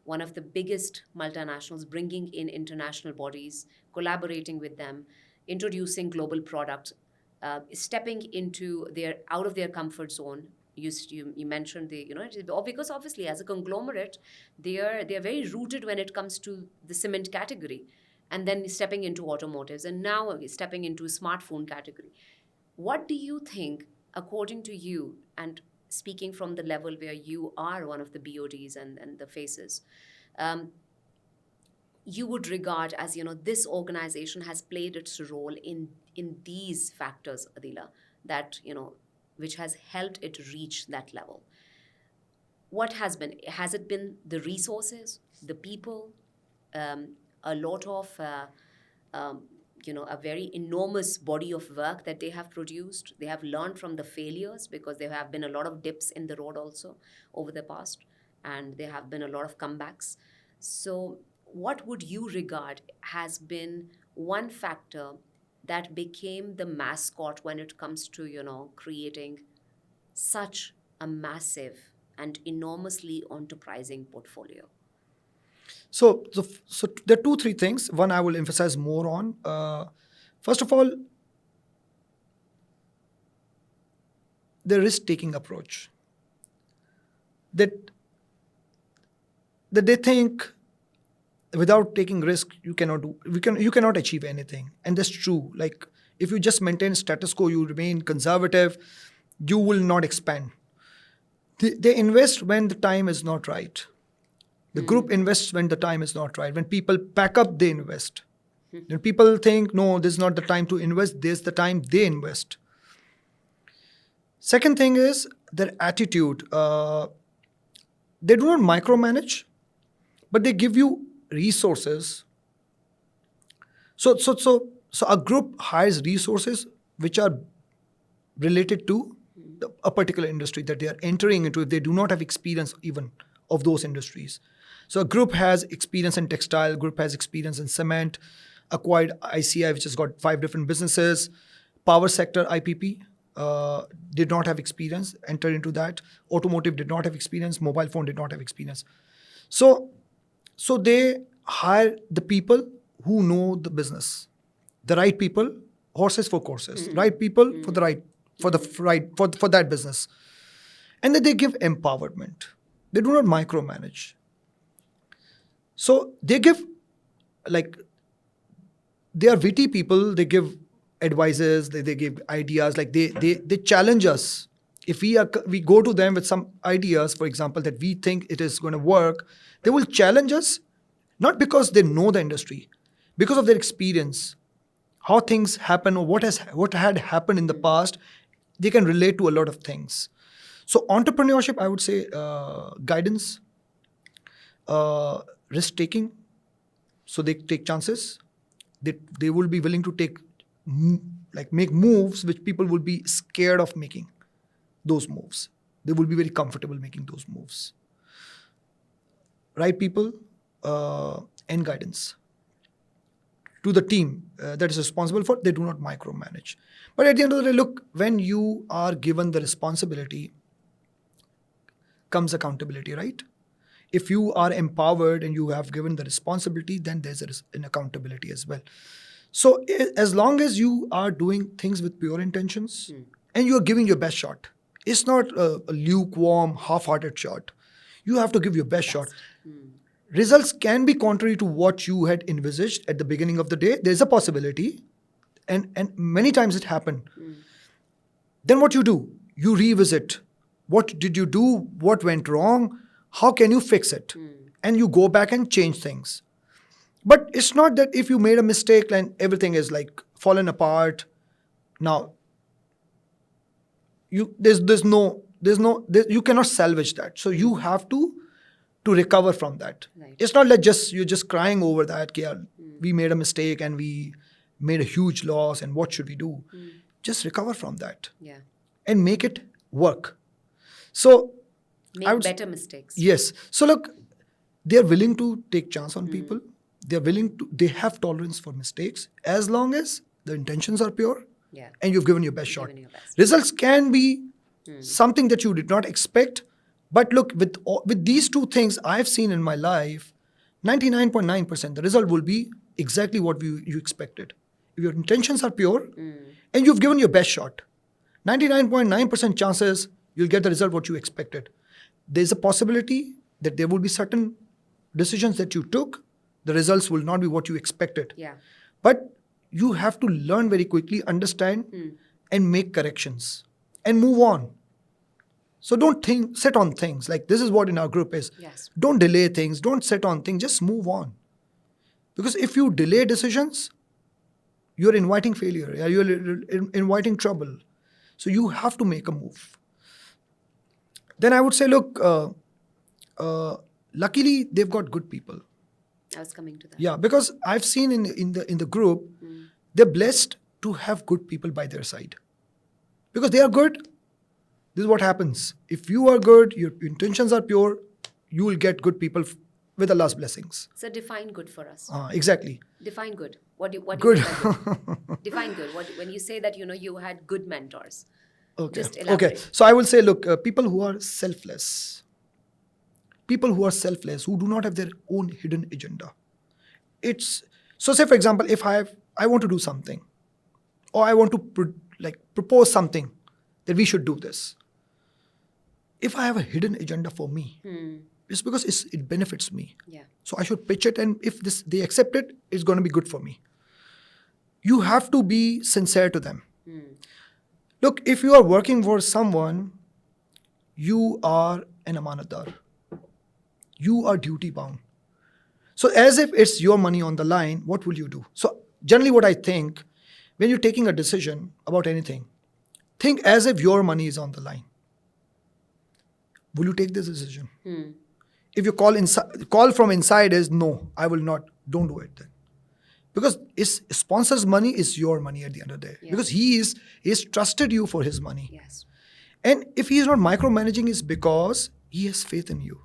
one of the biggest multinationals, bringing in international bodies, collaborating with them, introducing global products, stepping into out of their comfort zone. You mentioned because obviously as a conglomerate, they're very rooted when it comes to the cement category, and then stepping into automotives, and now stepping into smartphone category. What do you think, according to you, and speaking from the level where you are one of the BODs and the faces, you would regard as, this organization has played its role in these factors, Adila, that, which has helped it reach that level? What has it been the resources, the people, a lot of, a very enormous body of work that they have produced? They have learned from the failures, because there have been a lot of dips in the road also over the past, and there have been a lot of comebacks. So what would you regard has been one factor that became the mascot when it comes to, creating such a massive and enormously enterprising portfolio? So there are 2, 3 things. One I will emphasize more on. First of all, the risk-taking approach. That they think without taking risk you cannot achieve anything, and that's true. Like if you just maintain status quo, you remain conservative, you will not expand. They invest when the time is not right. The group invests when the time is not right. When people pack up, they invest. When people think, no, this is not the time to invest, this is the time they invest. Second thing is their attitude. They do not micromanage, but they give you resources. So a group hires resources which are related to a particular industry that they are entering into if they do not have experience even of those industries. So a group has experience in textile, group has experience in cement, acquired ICI, which has got 5 different businesses, power sector IPP, did not have experience, entered into that. Automotive did not have experience, mobile phone did not have experience. So they hire the people who know the business, the right people, horses for courses, right people for that business, and then they give empowerment. They do not micromanage. So they give, like, they are witty people. They give advices. They give ideas. Like they challenge us. If we go to them with some ideas, for example, that we think it is going to work, they will challenge us, not because they know the industry, because of their experience, how things happen or what had happened in the past. They can relate to a lot of things. So entrepreneurship, I would say, guidance, risk taking. So they take chances. They will be willing to make moves which people will be scared of making. Those moves, they will be very comfortable making those moves. Right people and guidance to the team that is responsible for. They do not micromanage. But at the end of the day, look, when you are given the responsibility, comes accountability, right? If you are empowered and you have given the responsibility, then there's an accountability as well. So as long as you are doing things with pure intentions and you are giving your best shot, it's not a lukewarm, half-hearted shot. You have to give your best shot. Results can be contrary to what you had envisaged at the beginning of the day. There's a possibility, and many times it happened. Then what you do? You revisit. What did you do? What went wrong? How can you fix it? And you go back and change things. But it's not that if you made a mistake and everything is like fallen apart. Now, you cannot salvage that. So you have to recover from that. Right. It's not like you're just crying over that. We made a mistake and we made a huge loss and what should we do? Just recover from that. Yeah. And make it work. So make better mistakes. Yes. So look, they're willing to take chance on people. They have tolerance for mistakes as long as the intentions are pure. Yeah. And you've given your best shot. Results can be something that you did not expect. But look, with these 2 things I've seen in my life, 99.9%, the result will be exactly what you expected. If your intentions are pure and you've given your best shot, 99.9% chances you'll get the result what you expected. There's a possibility that there will be certain decisions that you took, the results will not be what you expected. Yeah. But you have to learn very quickly, understand, and make corrections and move on. So don't sit on things. Like this is what in our group is. Yes. Don't delay things. Don't sit on things. Just move on. Because if you delay decisions, you're inviting failure. You're inviting trouble. So you have to make a move. Then I would say, look, luckily they've got good people. I was coming to that. Yeah, because I've seen in the group, they're blessed to have good people by their side. Because they are good. This is what happens. If you are good, your intentions are pure, you will get good people with Allah's blessings. So define good for us. Exactly. Define good. What do you mean by good? Define good. When you say that you had good mentors. Okay. Just elaborate. Okay. So I will say, look, people who are selfless, people who are selfless, who do not have their own hidden agenda. It's so. Say for example, if I want to do something, or I want to propose something that we should do this. If I have a hidden agenda for me, it's because it benefits me. Yeah. So I should pitch it, and if they accept it, it's going to be good for me. You have to be sincere to them. Look, if you are working for someone, you are an amanatdar. You are duty bound. So as if it's your money on the line, what will you do? So generally what I think, when you're taking a decision about anything, think as if your money is on the line. Will you take this decision? If your call from inside is no, I will not, don't do it then. Because his sponsor's money is your money at the end of the day. Yeah. Because he is trusted you for his money. Yes. And if he is not micromanaging, it's because he has faith in you.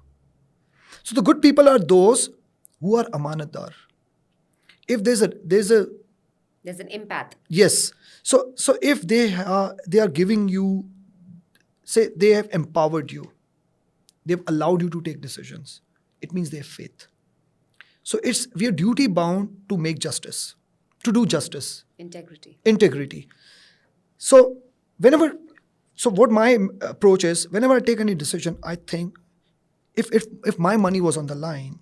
So the good people are those who are amanatdar. If there's an empath. yes. So if they are giving you, say they have empowered you, they've allowed you to take decisions, it means they have faith. So we are duty bound to make justice, to do justice. Integrity. So what my approach is, whenever I take any decision, I think, if my money was on the line,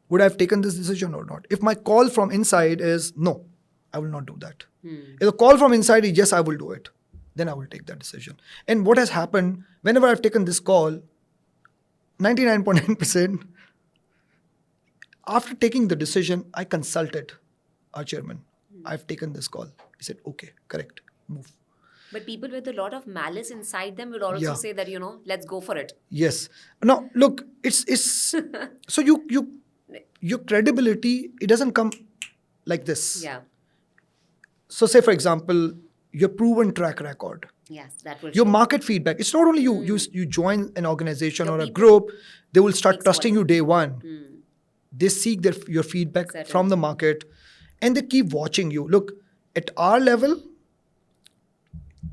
would I have taken this decision or not? If my call from inside is no, I will not do that. If the call from inside is yes, I will do it, then I will take that decision. And what has happened, whenever I've taken this call, 99.9%, after taking the decision, I consulted our chairman. I've taken this call. He said, okay, correct, move. But people with a lot of malice inside them will also say that, let's go for it. Yes. Now, look, it's so your credibility, it doesn't come like this. Yeah. So say, for example, your proven track record. Yes, that will Your show. market feedback. It's not only you join an organization Your or a people group, they will start speaks trusting you volume. day one. They seek your feedback Certainly. from the market, and they keep watching you. Look, at our level,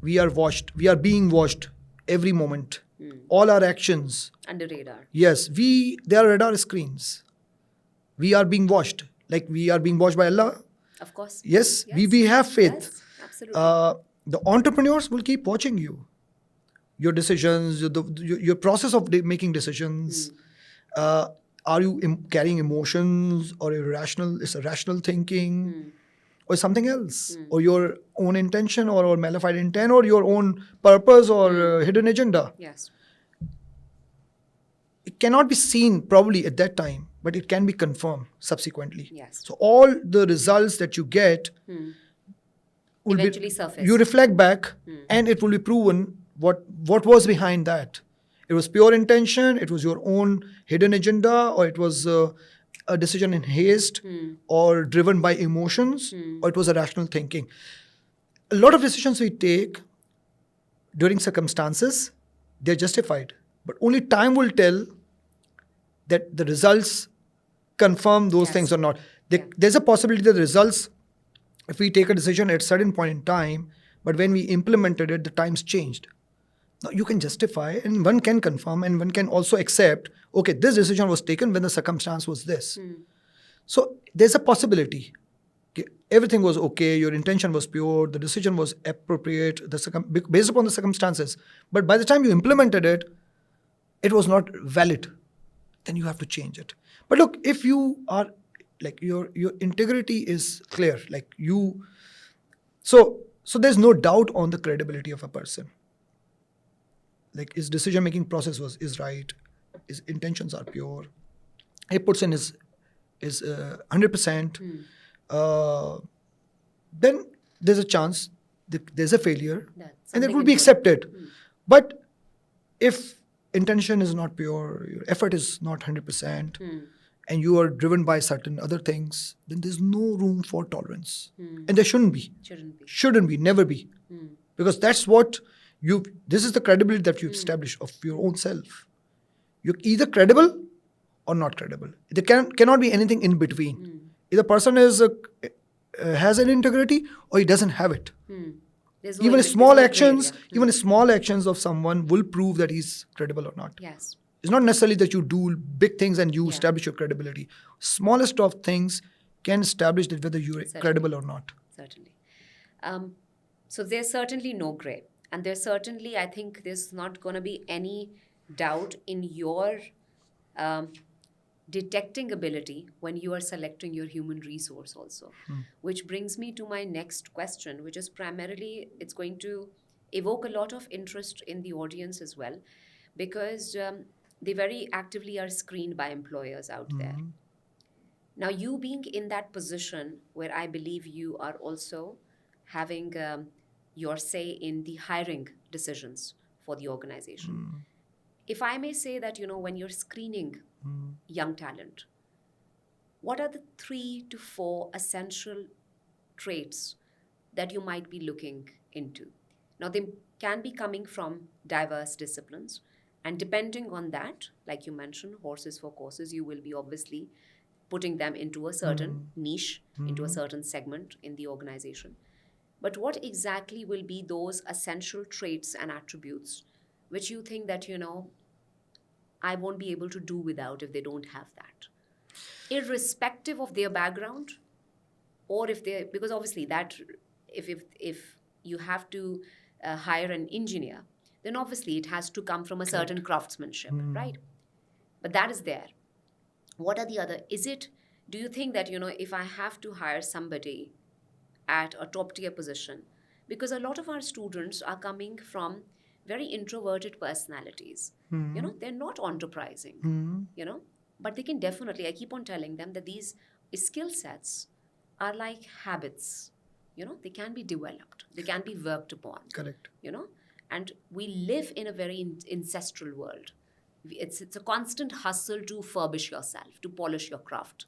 we are watched. We are being watched every moment. All our actions. Under radar. Yes, there are radar screens. We are being watched. Like we are being watched by Allah. Of course. Yes, we have faith. Yes, absolutely. The entrepreneurs will keep watching you. Your decisions, your process of making decisions. Are you carrying emotions or is a rational thinking or something else? Or your own intention or malified intent or your own purpose or hidden agenda? Yes. It cannot be seen probably at that time, but it can be confirmed subsequently. Yes. So all the results that you get will Eventually surface. You reflect back and it will be proven what was behind that. It was pure intention, it was your own hidden agenda, or it was a decision in haste or driven by emotions, or it was a rational thinking. A lot of decisions we take during circumstances, they're justified. But only time will tell that the results confirm those things or not. There's a possibility that the results, if we take a decision at a certain point in time, but when we implemented it, the times changed. Now, you can justify and one can confirm and one can also accept, okay, this decision was taken when the circumstance was this. So there's a possibility. Okay, everything was okay, your intention was pure, the decision was appropriate, based upon the circumstances. But by the time you implemented it, it was not valid. Then you have to change it. But look, if you are, like your integrity is clear, like you, so there's no doubt on the credibility of a person. Like his decision-making process is right, his intentions are pure, he puts in his 100%, then there's a chance there's a failure and it will be accepted. But if intention is not pure, your effort is not 100%, and you are driven by certain other things, then there's no room for tolerance. And there shouldn't be. Shouldn't be, never be. Because that's what this is the credibility that you establish of your own self. You're either credible or not credible. There cannot be anything in between. Either person has an integrity or he doesn't have it. Even small actions of someone will prove that he's credible or not. Yes. It's not necessarily that you do big things and you Yeah. establish your credibility. Smallest of things can establish that whether you're Certainly. credible or not. Certainly. So there's certainly no gray. And there's certainly, I think, there's not going to be any doubt in your um, detecting ability when you are selecting your human resource also. Which brings me to my next question, which is primarily, it's going to evoke a lot of interest in the audience as well, because they very actively are screened by employers out there. Now, you being in that position where I believe you are also having your say in the hiring decisions for the organization. If I may say that, when you're screening young talent, what are the 3 to 4 essential traits that you might be looking into? Now, they can be coming from diverse disciplines. And depending on that, like you mentioned, horses for courses, you will be obviously putting them into a certain niche, into a certain segment in the organization. But what exactly will be those essential traits and attributes which you think that, I won't be able to do without if they don't have that? Irrespective of their background, or if they, because obviously that, if you have to hire an engineer, then obviously it has to come from a certain craftsmanship, right? But that is there. What are the other? Do you think that, if I have to hire somebody at a top tier position, because a lot of our students are coming from very introverted personalities, they're not enterprising, but they can definitely, I keep on telling them that these skill sets are like habits, they can be developed, they can be worked upon. Correct. And we live in a very ancestral world. It's a constant hustle to furbish yourself, to polish your craft.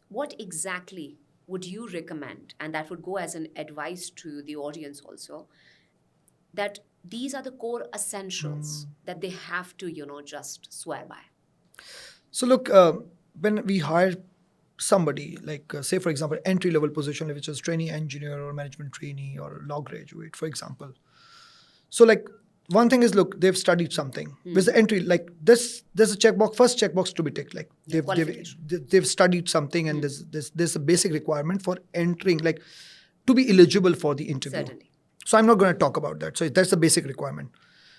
What exactly would you recommend, and that would go as an advice to the audience also, that these are the core essentials that they have to, just swear by? So look, when we hire somebody, like say for example, entry-level position, which is trainee engineer or management trainee or law graduate, for example. So like one thing is, look, they've studied something. With the entry, like this, there's a checkbox, first checkbox to be ticked. Like they've studied something, and there's a basic requirement for entering, like to be eligible for the interview. Certainly. So I'm not going to talk about that. So that's the basic requirement.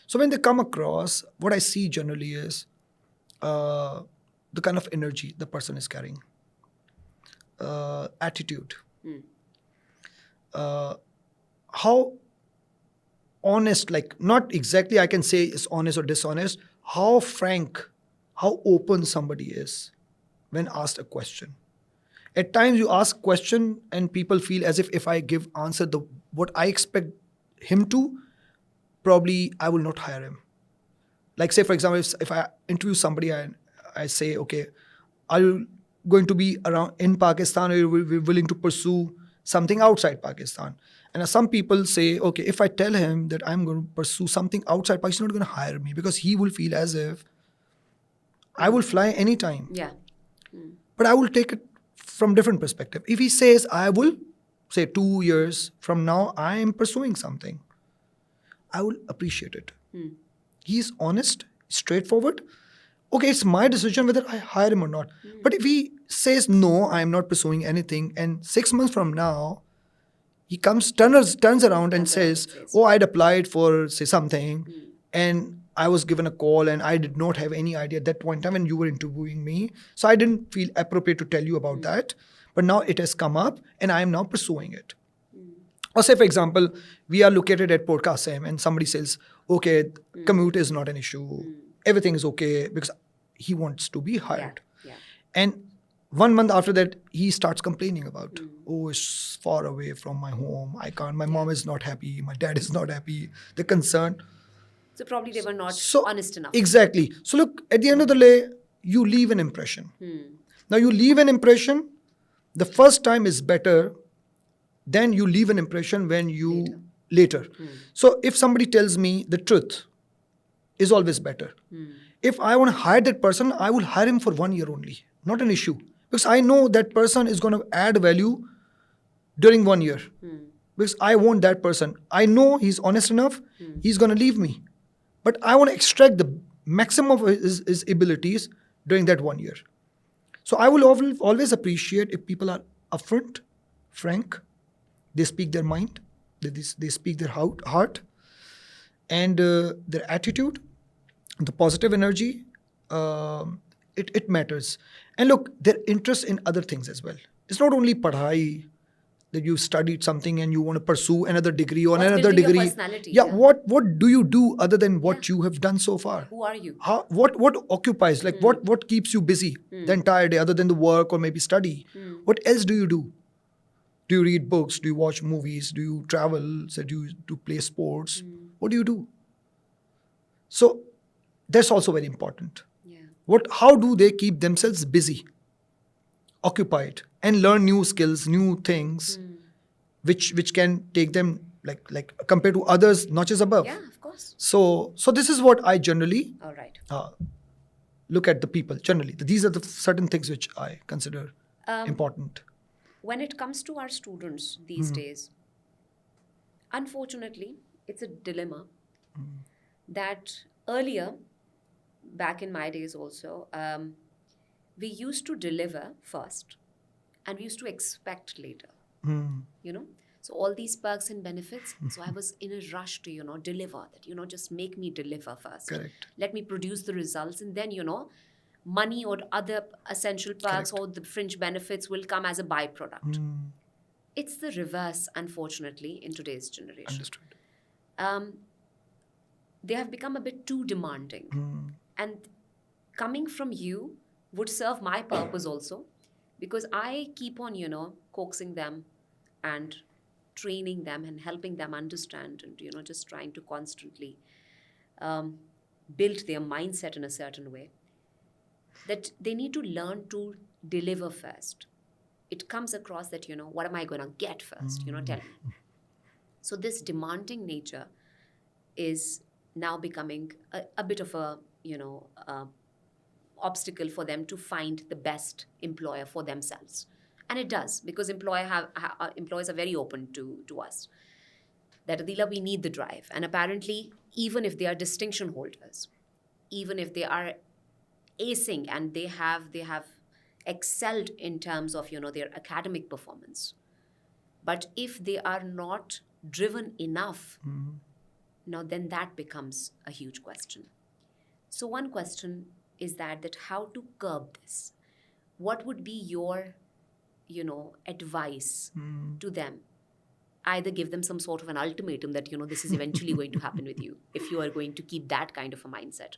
So when they come across, what I see generally is the kind of energy the person is carrying, attitude, how honest, like not exactly I can say is honest or dishonest, how frank, how open somebody is when asked a question. At times you ask question and people feel as if I give answer what I expect him to, probably I will not hire him. Like say for example, if I interview somebody and I say, okay, are you going to be around in Pakistan, or you will be willing to pursue something outside Pakistan? And some people say, okay, if I tell him that I'm going to pursue something outside Pakistan, he's not going to hire me because he will feel as if I will fly anytime. Yeah. But I will take it from different perspective. If he says, I will, say 2 years from now, I am pursuing something, I will appreciate it. He's honest, straightforward. Okay, it's my decision whether I hire him or not. But if he says, no, I am not pursuing anything, and 6 months from now, he turns around and says, oh, I'd applied for, say, something, and I was given a call, and I did not have any idea at that point in time when you were interviewing me. So I didn't feel appropriate to tell you about that. But now it has come up, and I am now pursuing it. Or say, for example, we are located at Port Qasim, and somebody says, okay, commute is not an issue. Everything is okay, because he wants to be hired. Yeah. And 1 month after that, he starts complaining about, oh, it's far away from my home. I can't. My mom is not happy. My dad is not happy. They're concerned. So probably they were not honest enough. Exactly. So look, at the end of the day, you leave an impression. Now you leave an impression. The first time is better than you leave an impression when you later. So if somebody tells me the truth, is always better. If I want to hire that person, I will hire him for 1 year only. Not an issue. Because I know that person is going to add value during 1 year. Because I want that person. I know he's honest enough. He's going to leave me. But I want to extract the maximum of his abilities during that 1 year. So I will always appreciate if people are upfront, frank, they speak their mind, they speak their heart, and their attitude, the positive energy, it matters. And look, their interest in other things as well. It's not only padhai, that you studied something and you want to pursue another degree or What's another building your degree. personality? Yeah, Yeah. what do you do other than what Yeah. you have done so far? Who are you? What occupies, like what keeps you busy the entire day other than the work or maybe study? What else do you do? Do you read books? Do you watch movies? Do you travel? So do you do play sports? What do you do? So that's also very important. Yeah. How do they keep themselves busy, occupied, and learn new skills, new things, which can take them like compared to others notches above. Yeah, of course. So this is what I generally All right. look at the people. Generally, these are the certain things which I consider important. When it comes to our students these days, unfortunately, it's a dilemma that earlier, back in my days also, we used to deliver first and we used to expect later, you know. So all these perks and benefits, so I was in a rush to, deliver that, just make me deliver first. Correct. Let me produce the results and then, money or other essential perks Correct. or the fringe benefits will come as a byproduct. It's the reverse, unfortunately, in today's generation. Understood. They have become a bit too demanding. And coming from you would serve my purpose also, because I keep on, coaxing them and training them and helping them understand and, just trying to constantly build their mindset in a certain way, that they need to learn to deliver first. It comes across that, what am I going to get first? Tell me. So this demanding nature is now becoming a bit of a, obstacle for them to find the best employer for themselves. And it does, because employers are very open to us. That, Adila, we need the drive. And apparently, even if they are distinction holders, even if they are acing and they have excelled in terms of, their academic performance, but if they are not driven enough, now then that becomes a huge question. So one question is that how to curb this? What would be your, advice to them? Either give them some sort of an ultimatum that, this is eventually going to happen with you if you are going to keep that kind of a mindset.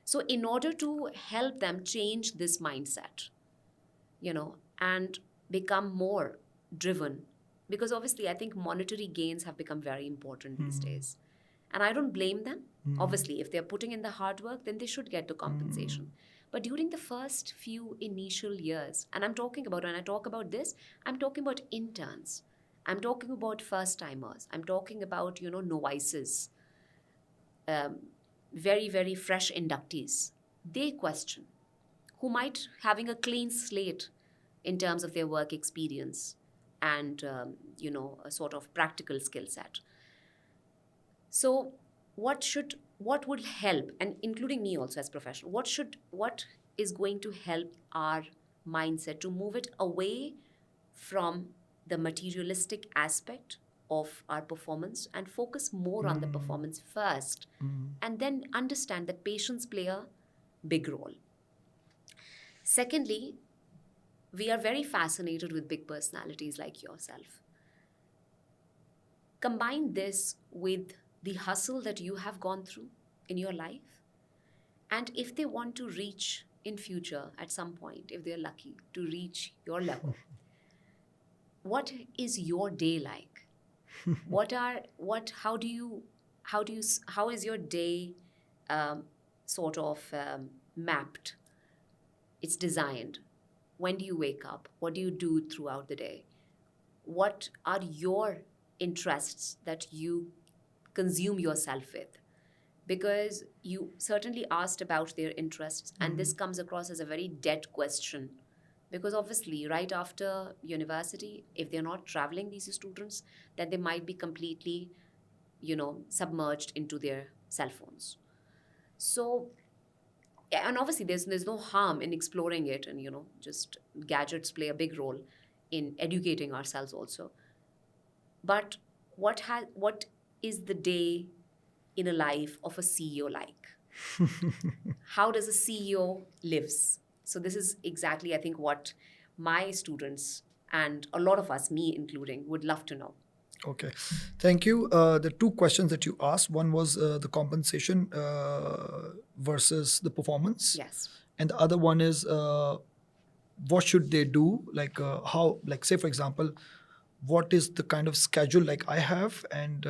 So in order to help them change this mindset, and become more driven, because obviously I think monetary gains have become very important these days. And I don't blame them. Obviously, if they're putting in the hard work, then they should get the compensation. But during the first few initial years, and I'm talking about, when I talk about this, I'm talking about interns. I'm talking about first-timers. I'm talking about, novices, very, very fresh inductees. They question, who might having a clean slate in terms of their work experience and, a sort of practical skill set. So what would help, and including me also as professional, what is going to help our mindset to move it away from the materialistic aspect of our performance and focus more on the performance first, and then understand that patience play a big role. Secondly, we are very fascinated with big personalities like yourself. Combine this with the hustle that you have gone through in your life. And if they want to reach in future at some point, if they're lucky to reach your level, what is your day like? How is your day sort of mapped? It's designed. When do you wake up? What do you do throughout the day? What are your interests that you consume yourself with? Because you certainly asked about their interests, and this comes across as a very dead question. Because obviously, right after university, if they're not traveling, these students, then they might be completely, submerged into their cell phones. So Yeah, and obviously there's no harm in exploring it, and just gadgets play a big role in educating ourselves also. But what is the day in a life of a CEO like? How does a CEO lives? So this is exactly, I think, what my students and a lot of us, me including, would love to know. Okay, thank you. The two questions that you asked, one was the compensation versus the performance, Yes. and the other one is what should they do, like how, like say for example, what is the kind of schedule like I have, and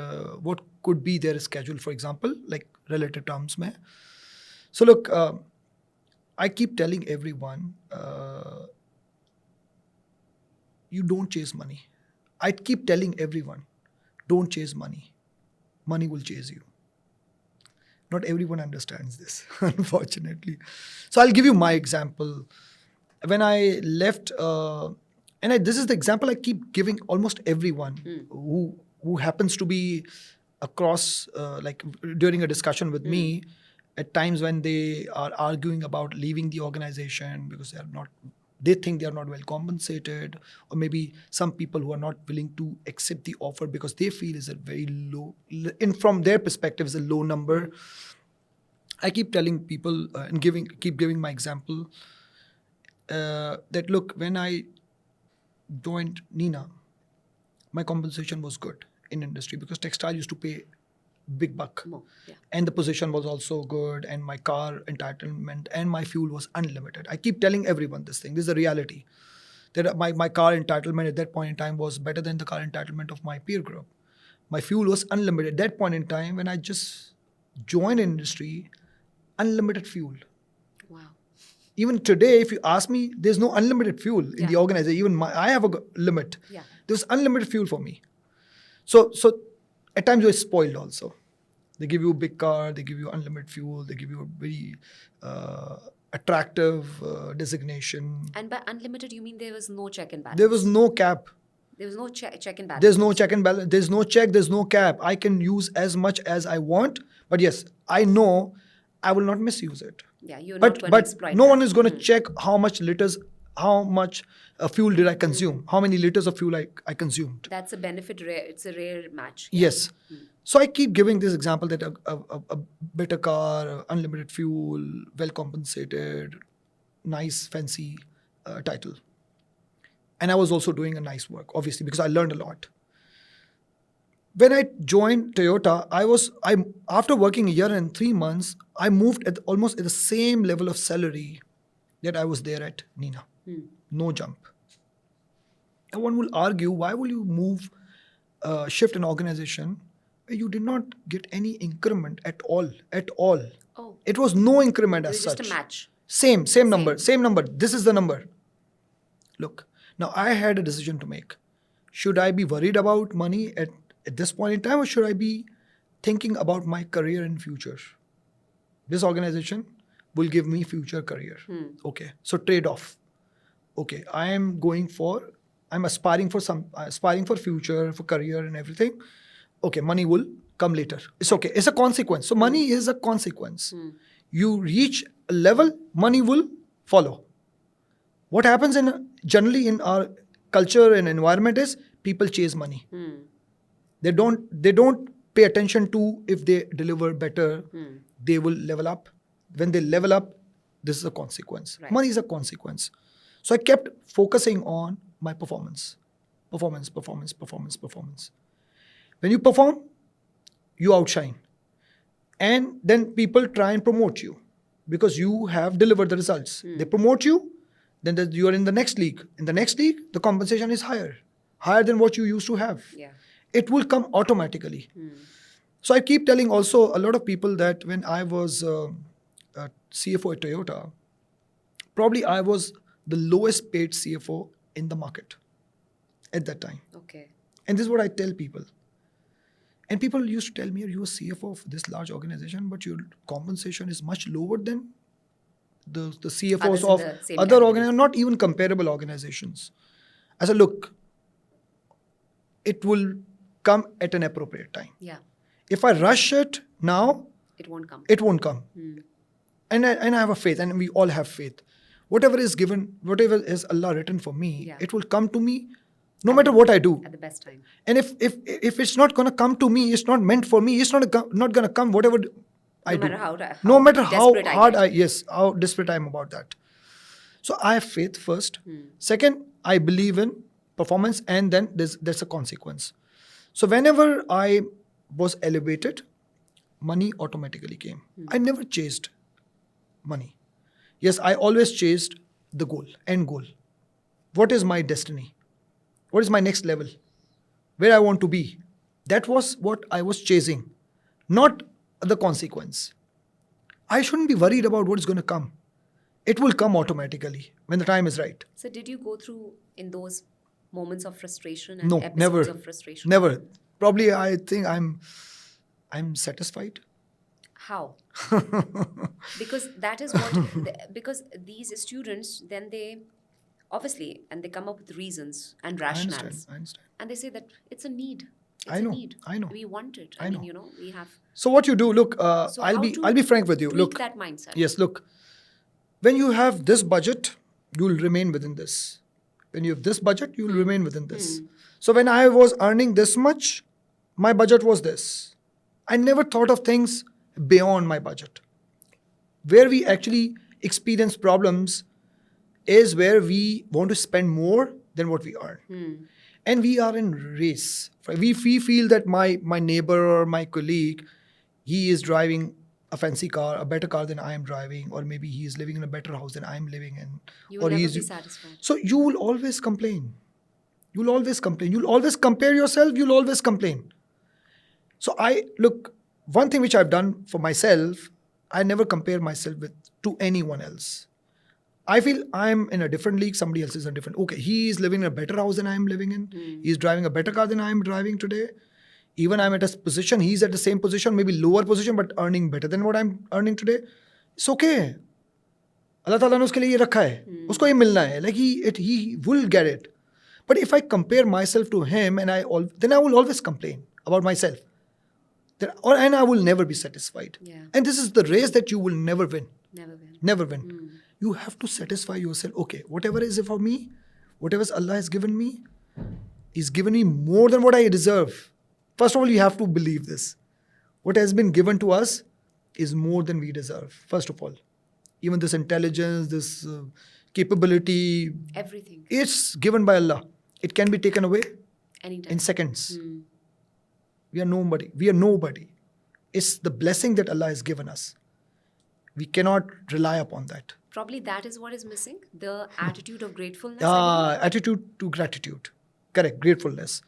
what could be their schedule, for example, like relative terms mein. So look, I keep telling everyone, you don't chase money. I keep telling everyone, don't chase money. Money will chase you. Not everyone understands this, unfortunately. So I'll give you my example. When I left, this is the example I keep giving almost everyone who happens to be across, like during a discussion with me, at times when they are arguing about leaving the organization because they think they are not well compensated, or maybe some people who are not willing to accept the offer because they feel is a very low, and from their perspective is a low number. I keep telling people and keep giving my example that look, when I joined Nina, my compensation was good in industry because textile used to pay big buck, More. Yeah. and the position was also good, and my car entitlement and my fuel was unlimited. I keep telling everyone this thing. This is the reality, that my car entitlement at that point in time was better than the car entitlement of my peer group. My fuel was unlimited at that point in time when I just joined industry. Unlimited fuel. Wow. Even today, if you ask me, there's no unlimited fuel in the Yeah. organization. Even I have a limit. Yeah. There's unlimited fuel for me. So at times you're spoiled also. They give you a big car, they give you unlimited fuel, they give you a very attractive designation. And by unlimited, you mean there was no check and balance? There was no cap. There was no check and balance. There's no check and balance. There's no check. There's no cap. I can use as much as I want. But yes, I know I will not misuse it. Yeah, you're not going to But exploit no that. one is going to check how much fuel did I consume, how many liters of fuel I consumed. That's a benefit rare. It's a rare match. Yes. So I keep giving this example that a better car, unlimited fuel, well compensated, nice, fancy title. And I was also doing a nice work, obviously, because I learned a lot. When I joined Toyota, after working a year and 3 months, I moved almost at the same level of salary that I was there at Nina. No jump. And one will argue, why will you shift an organization where you did not get any increment at all? Oh. It was no increment It as was such. just a match. Same number. This is the number. Look, now I had a decision to make. Should I be worried about money at this point in time, or should I be thinking about my career in future? This organization will give me future career. Okay, so trade-off. Okay, I'm aspiring for future, for career and everything. Okay, money will come later. It's okay. It's a consequence. So money is a consequence. You reach a level, money will follow. What happens generally in our culture and environment is people chase money. They don't pay attention to if they deliver better, they will level up. When they level up, this is a consequence. Right. Money is a consequence. So I kept focusing on my performance. Performance. When you perform, you outshine. And then people try and promote you because you have delivered the results. They promote you, then you are in the next league. In the next league, the compensation is higher than what you used to have. Yeah. It will come automatically. So I keep telling also a lot of people that when I was a CFO at Toyota, probably I was the lowest paid CFO in the market at that time. Okay. And this is what I tell people. And people used to tell me, you're a CFO of this large organization, but your compensation is much lower than the CFOs of other organizations, not even comparable organizations. I said, look, it will come at an appropriate time. Yeah. If I rush it now, It won't come. it won't come. And I have a faith, and we all have faith. Whatever is given, whatever is Allah written for me, Yeah. it will come to me no matter what I do. At the best time. And if it's not going to come to me, it's not meant for me, it's not going to come whatever I No do. matter how No matter how desperate I hard get. how desperate I am about that. So I have faith first. Hmm. Second, I believe in performance, and then there's a consequence. So whenever I was elevated, money automatically came. I never chased money. Yes, I always chased the goal, end goal. What is my destiny? What is my next level? Where I want to be? That was what I was chasing, not the consequence. I shouldn't be worried about what is going to come. It will come automatically when the time is right. So did you go through in those moments of frustration and No, episodes never. of frustration? Never. Probably I think I'm satisfied. How? Because that is what, because these students, then they, obviously, and they come up with reasons and I rationales. understand. And they say that it's a need. It's I know, a need. I know. We want it. I I mean, know. we have. So what you do, look, So I'll how be to I'll be frank with you. tweak Look, that mindset. yes, look. When you have this budget, you'll remain within this. When you have this budget, you'll remain within this. So when I was earning this much, my budget was this. I never thought of things beyond my budget. Where we actually experience problems is where we want to spend more than what we earn. And we are in race. We feel that my neighbor or my colleague, he is driving a fancy car, a better car than I am driving, or maybe he is living in a better house than I am living in. You or will never he's be satisfied. So you will always complain. You'll always complain. You'll always compare yourself. You'll always complain. So one thing which I've done for myself, I never compare myself to anyone else. I feel I'm in a different league. Somebody else is in a different. Okay, he is living in a better house than I'm living in. He's driving a better car than I'm driving today. Even I'm at a position, he's at the same position, maybe lower position, but earning better than what I'm earning today. It's okay. Allah Ta'ala ने उसके लिए ये रखा है. उसको ये मिलना है. Like he will get it. But if I compare myself to him, then I will always complain about myself. And I will never be satisfied. Yeah. And this is the race that you will never win. Never win. Never win. You have to satisfy yourself. Okay, whatever is for me, whatever Allah has given me, He's given me more than what I deserve. First of all, you have to believe this. What has been given to us is more than we deserve. First of all, even this intelligence, this capability, Everything. it's given by Allah. It can be taken away Anytime. in seconds. We are nobody. It's the blessing that Allah has given us. We cannot rely upon that. Probably that is what is missing. The attitude of gratefulness. I Attitude to gratitude. Correct, gratefulness.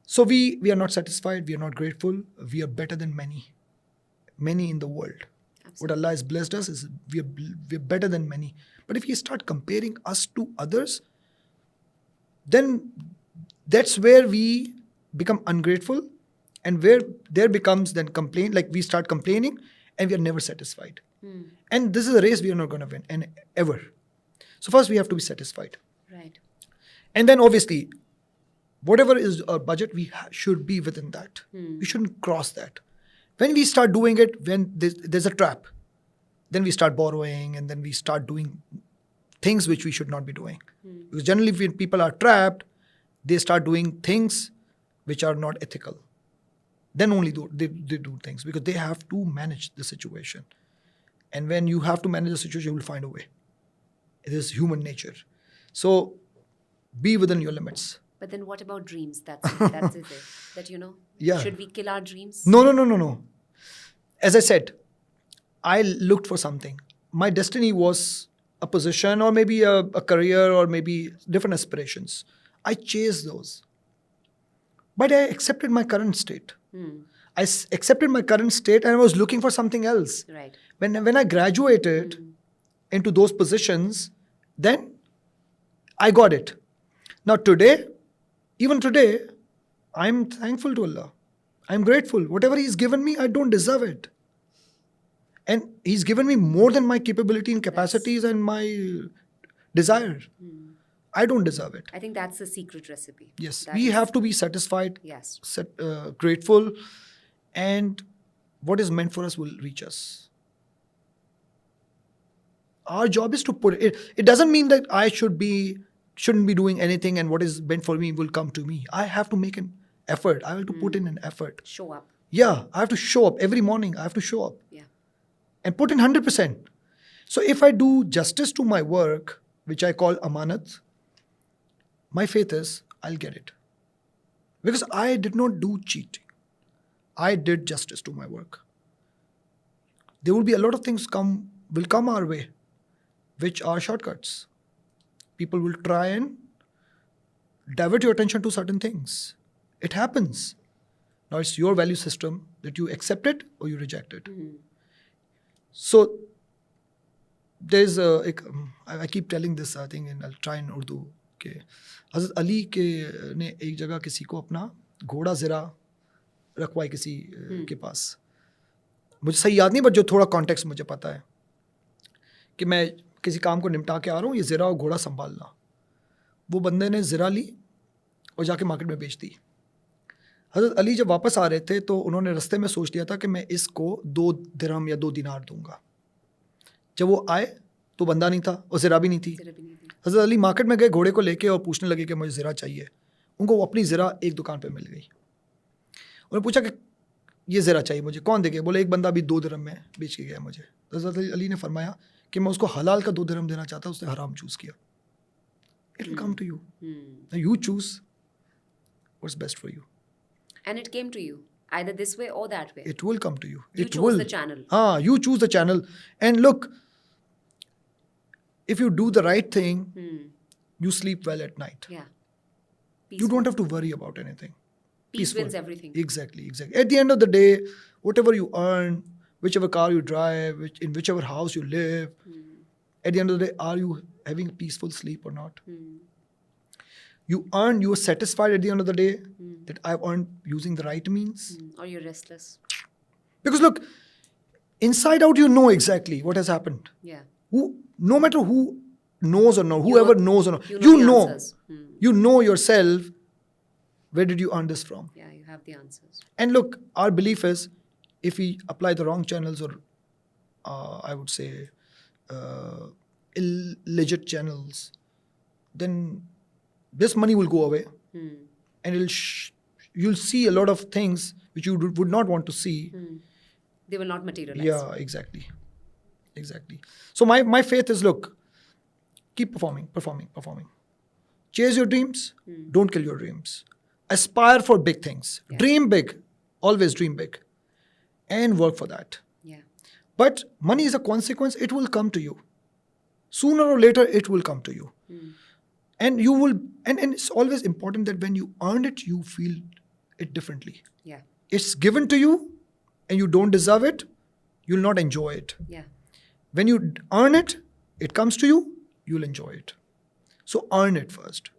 So we are not satisfied, we are not grateful, we are better than many in the world. What Allah has blessed us is we are better than many. But if you start comparing us to others, then that's where we become ungrateful, and where there becomes then complaint, like we start complaining and we are never satisfied. And this is a race we are not going to win, and ever. So first we have to be satisfied. Right. And then obviously, whatever is our budget, we should be within that. We shouldn't cross that. When we start doing it, when there's a trap, then we start borrowing, and then we start doing things which we should not be doing. Because generally when people are trapped, they start doing things which are not ethical. Then only they do things, because they have to manage the situation. And when you have to manage the situation, you will find a way. It is human nature. So be within your limits. But then what about dreams? That's it. That, Yeah. Should we kill our dreams? No. As I said, I looked for something. My destiny was a position, or maybe a career, or maybe different aspirations. I chased those. But I accepted my current state. I accepted my current state, and I was looking for something else. Right. When I graduated into those positions, then I got it. Now even today, I'm thankful to Allah. I'm grateful. Whatever He's given me, I don't deserve it. And He's given me more than my capability and capacities and my desire. I don't deserve it. I think that's the secret recipe. Yes, That we is- have to be satisfied, Yes. grateful, and what is meant for us will reach us. our job is to put it. It doesn't mean that I shouldn't be doing anything and what is meant for me will come to me. I have to make an effort. I have to put in an effort. Show up. Yeah, I have to show up every morning. I have to show up. Yeah. And put in 100%. So if I do justice to my work, which I call amanat, my faith is I'll get it. Because I did not do cheating. I did justice to my work. There will be a lot of things will come our way, which are shortcuts. People will try and divert your attention to certain things. It happens. Now it's your value system that you accept it or you reject it. So there's I keep telling this thing and I'll try in Urdu. Okay. Hazrat Ali ने एक जगह किसी को अपना घोड़ा ज़रा रखवाई किसी के पास. मुझे सही याद नहीं, बट जो थोड़ा कॉन्टेक्स्ट मुझे पता है कि मैं किसी काम को निपटा के आ रहा हूँ, ये ज़रा और घोड़ा संभालना. वो बंदे ने ज़रा ली और जाके मार्केट में बेच दी. हज़रत अली जब वापस आ रहे थे तो उन्होंने रास्ते में सोच लिया था कि मैं इसको 2 दिरहम या 2 दिनार दूंगा. जब वो आए तो बंदा नहीं था और ज़रा भी नहीं थी. हज़रत अली मार्केट में गए घोड़े को लेके और पूछने लगे कि मुझे ज़रा चाहिए. उनको वो अपनी ज़रा एक दुकान पे मिल गई. उन्होंने पूछा कि ये ज़रा चाहिए मुझे, कौन देगा? बोले एक बंदा अभी 2 दिरहम में बेच के गया मुझे. हज़रत अली ने फरमाया कि मैं उसको हलाल का 2 दिरहम देना चाहता, उसने हराम चूज़ किया. It will come to you. You choose what's best for you. And it came to you, either this way or that way. It will come to you. You chose the channel. You choose the channel. And look, if you do the right thing, you sleep well at night. Yeah. You don't have to worry about anything. Peace wins everything. Exactly. At the end of the day, whatever you earn, whichever car you drive, in whichever house you live, at the end of the day, are you having a peaceful sleep or not? You are satisfied at the end of the day that I've earned using the right means? Or you're restless. Because look, inside out you know exactly what has happened. Yeah. No matter who knows or not, whoever knows or not, you know. You know yourself, where did you earn this from? Yeah, you have the answers. And look, our belief is, if we apply the wrong channels or I would say illegit channels, then this money will go away, and you'll see a lot of things which you would not want to see. They will not materialize. Yeah, exactly. So my faith is, look, keep performing. Chase your dreams. Don't kill your dreams. Aspire for big things. Yeah. Dream big. Always dream big. And work for that. Yeah. But money is a consequence. It will come to you. Sooner or later, it will come to you. And you will, and it's always important that when you earn it, you feel it differently. Yeah. It's given to you and you don't deserve it, you'll not enjoy it. Yeah. When you earn it, it comes to you, you'll enjoy it. So earn it first.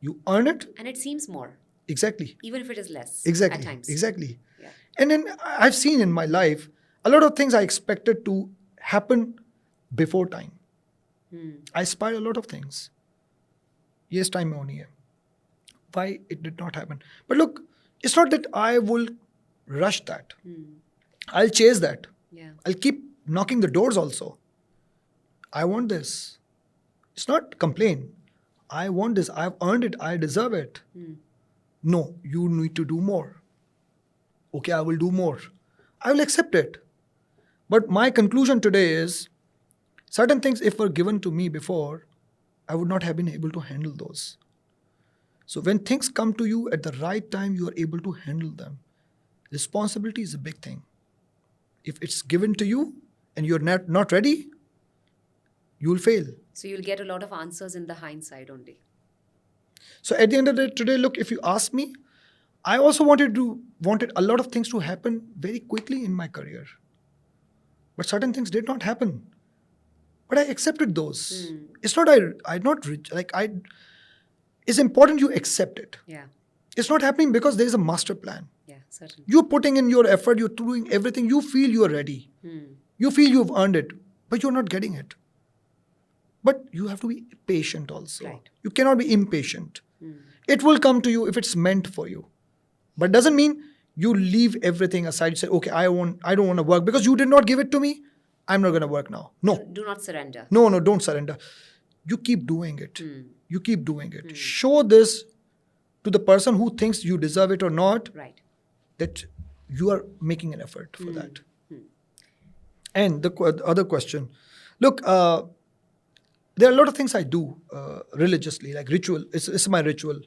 You earn it. And it seems more. Exactly. Even if it is less. Exactly. At times. Exactly. Yeah. And then I've seen in my life, a lot of things I expected to happen before time. I aspired a lot of things. Yes, time mein honi hai. Why it did not happen? But look, it's not that I will rush that. I'll chase that. Yeah. I'll keep knocking the doors also. I want this. It's not complain. I want this. I've earned it. I deserve it. No, you need to do more. Okay, I will do more. I will accept it. But my conclusion today is, certain things, if were given to me before, I would not have been able to handle those. So when things come to you at the right time, you are able to handle them. Responsibility is a big thing. If it's given to you and you're not ready, you'll fail. So you'll get a lot of answers in the hindsight only. So at the end of the day, today, look, if you ask me, I also wanted a lot of things to happen very quickly in my career. But certain things did not happen. But I accepted those. It's not it's important you accept it. Yeah. It's not happening because there is a master plan. Yeah, certainly. You're putting in your effort, you're doing everything, you feel you're ready. You feel you've earned it, but you're not getting it. But you have to be patient also. Right. You cannot be impatient. It will come to you if it's meant for you. But doesn't mean you leave everything aside. You say, okay, I don't want to work because you did not give it to me. I'm not going to work now. No. Do not surrender. No, don't surrender. You keep doing it. You keep doing it. Show this to the person who thinks you deserve it or not, Right. that you are making an effort for that. And the other question, look, there are a lot of things I do religiously, like ritual. It's my ritual.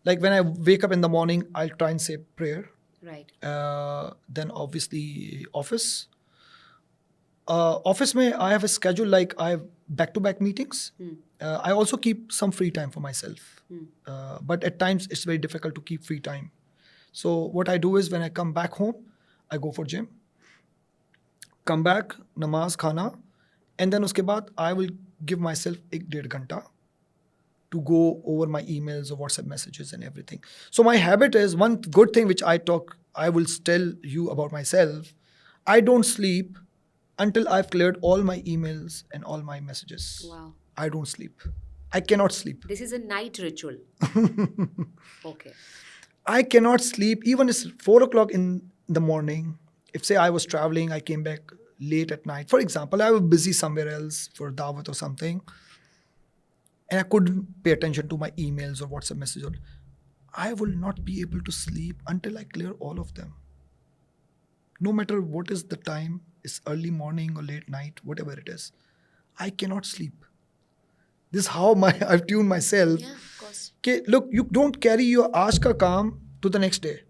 Like when I wake up in the morning, I'll try and say prayer. Right. Then obviously office. Office mein I have a schedule, like I have back-to-back meetings. I also keep some free time for myself. But at times it's very difficult to keep free time. So what I do is when I come back home, I go for gym. Come back, namaz, khana, and then uske baad I will give myself 1.5 घंटा to go over my emails or WhatsApp messages and everything. So my habit is, one good thing which I will tell you about myself, I don't sleep until I've cleared all my emails and all my messages. Wow. I don't sleep. I cannot sleep. This is a night ritual. Okay. I cannot sleep. Even it's 4 o'clock in the morning. If say I was traveling, I came back late at night. For example, I was busy somewhere else for dawat or something, and I couldn't pay attention to my emails or WhatsApp messages. I will not be able to sleep until I clear all of them. No matter what is the time, it's early morning or late night, whatever it is, I cannot sleep. This is how I've tuned myself. Yeah, of course. Okay, look, you don't carry your aaj ka kaam to the next day.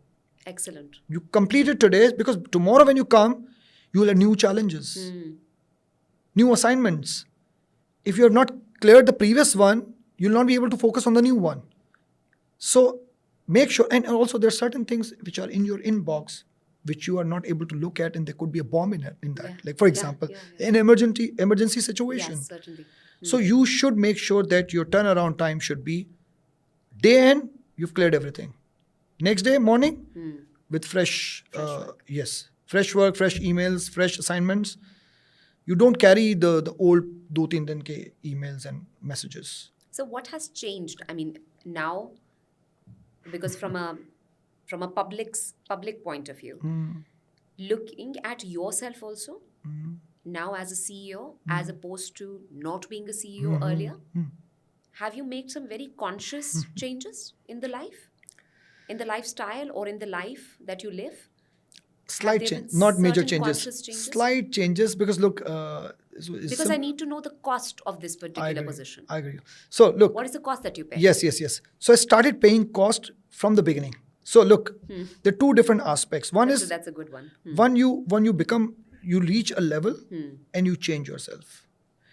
Excellent. You complete it today, because tomorrow when you come, you will have new challenges, new assignments. If you have not cleared the previous one, you'll not be able to focus on the new one. So make sure, and also there are certain things which are in your inbox which you are not able to look at, and there could be a bomb in that. Yeah. Like for example, an emergency situation. Yes, certainly. So you should make sure that your turnaround time should be day end, you've cleared everything. Next day morning, with fresh fresh work, fresh emails, fresh assignments. You don't carry the old 2-3 din ke emails and messages. So what has changed? I mean, now, because from a public point of view, looking at yourself also now as a CEO, as opposed to not being a CEO earlier, have you made some very conscious changes in the life, in the lifestyle, or in the life that you live? Slight change, not major certain changes. conscious changes? Slight changes, because look, Because I need to know the cost of this particular position. I agree. So look, What is the cost that you pay? Yes. So I started paying cost from the beginning. So look, there are two different aspects. One is That's a good one. when you reach a level and you change yourself.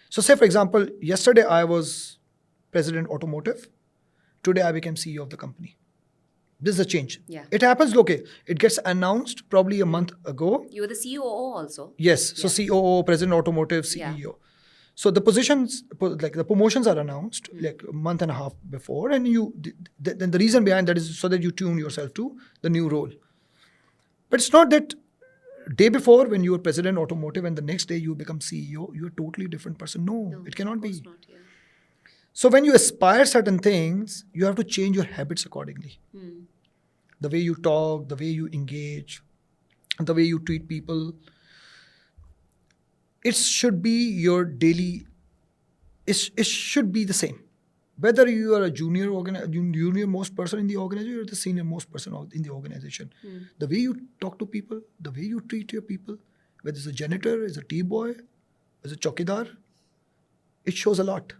So say for example, yesterday I was president Automotive. Today I became CEO of the company. This is a change. Yeah. It happens. Okay, it gets announced probably a month ago. You were the COO also. Yes. So COO, President Automotive, CEO. Yeah. So the positions, like the promotions are announced like a month and a half before, and then the reason behind that is so that you tune yourself to the new role. But it's not that day before when you were President Automotive and the next day you become CEO, you're a totally different person. No, it cannot Of course be. not, yeah. So when you aspire certain things, you have to change your habits accordingly. The way you talk, the way you engage, the way you treat people. It should be your daily, it should be the same. Whether you are a junior most person in the organization or the senior most person in the organization. The way you talk to people, the way you treat your people, whether it's a janitor, as a tea boy, as a chowkidar, it shows a lot.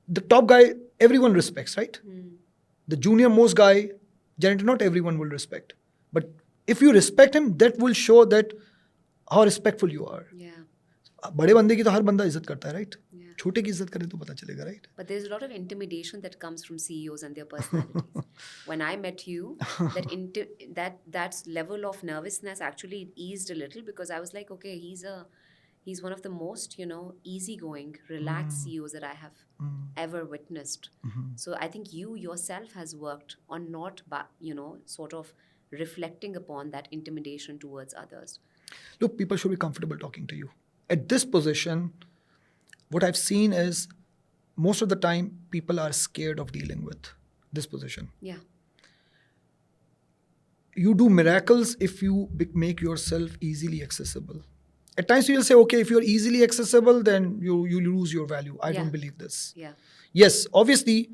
The top guy, everyone respects, right? The junior most guy, janitor, not everyone will respect. But if you respect him, that will show that how respectful you are. Yeah. बड़े बंदे की तो हर बंदा इज्जत करता है, right? Yeah. छोटे की इज्जत करे तो पता चलेगा, right? But there's a lot of intimidation that comes from CEOs and their personalities. When I met you, that level of nervousness actually eased a little, because I was like, okay, he's one of the most, easygoing, relaxed CEOs that I have ever witnessed. So I think you yourself has worked on not, sort of reflecting upon that intimidation towards others. Look, people should be comfortable talking to you. At this position, what I've seen is most of the time people are scared of dealing with this position. Yeah. you do miracles if you make yourself easily accessible. At times you will say, okay, if you're easily accessible, then you lose your value. I don't believe this. Yeah. Yes, obviously,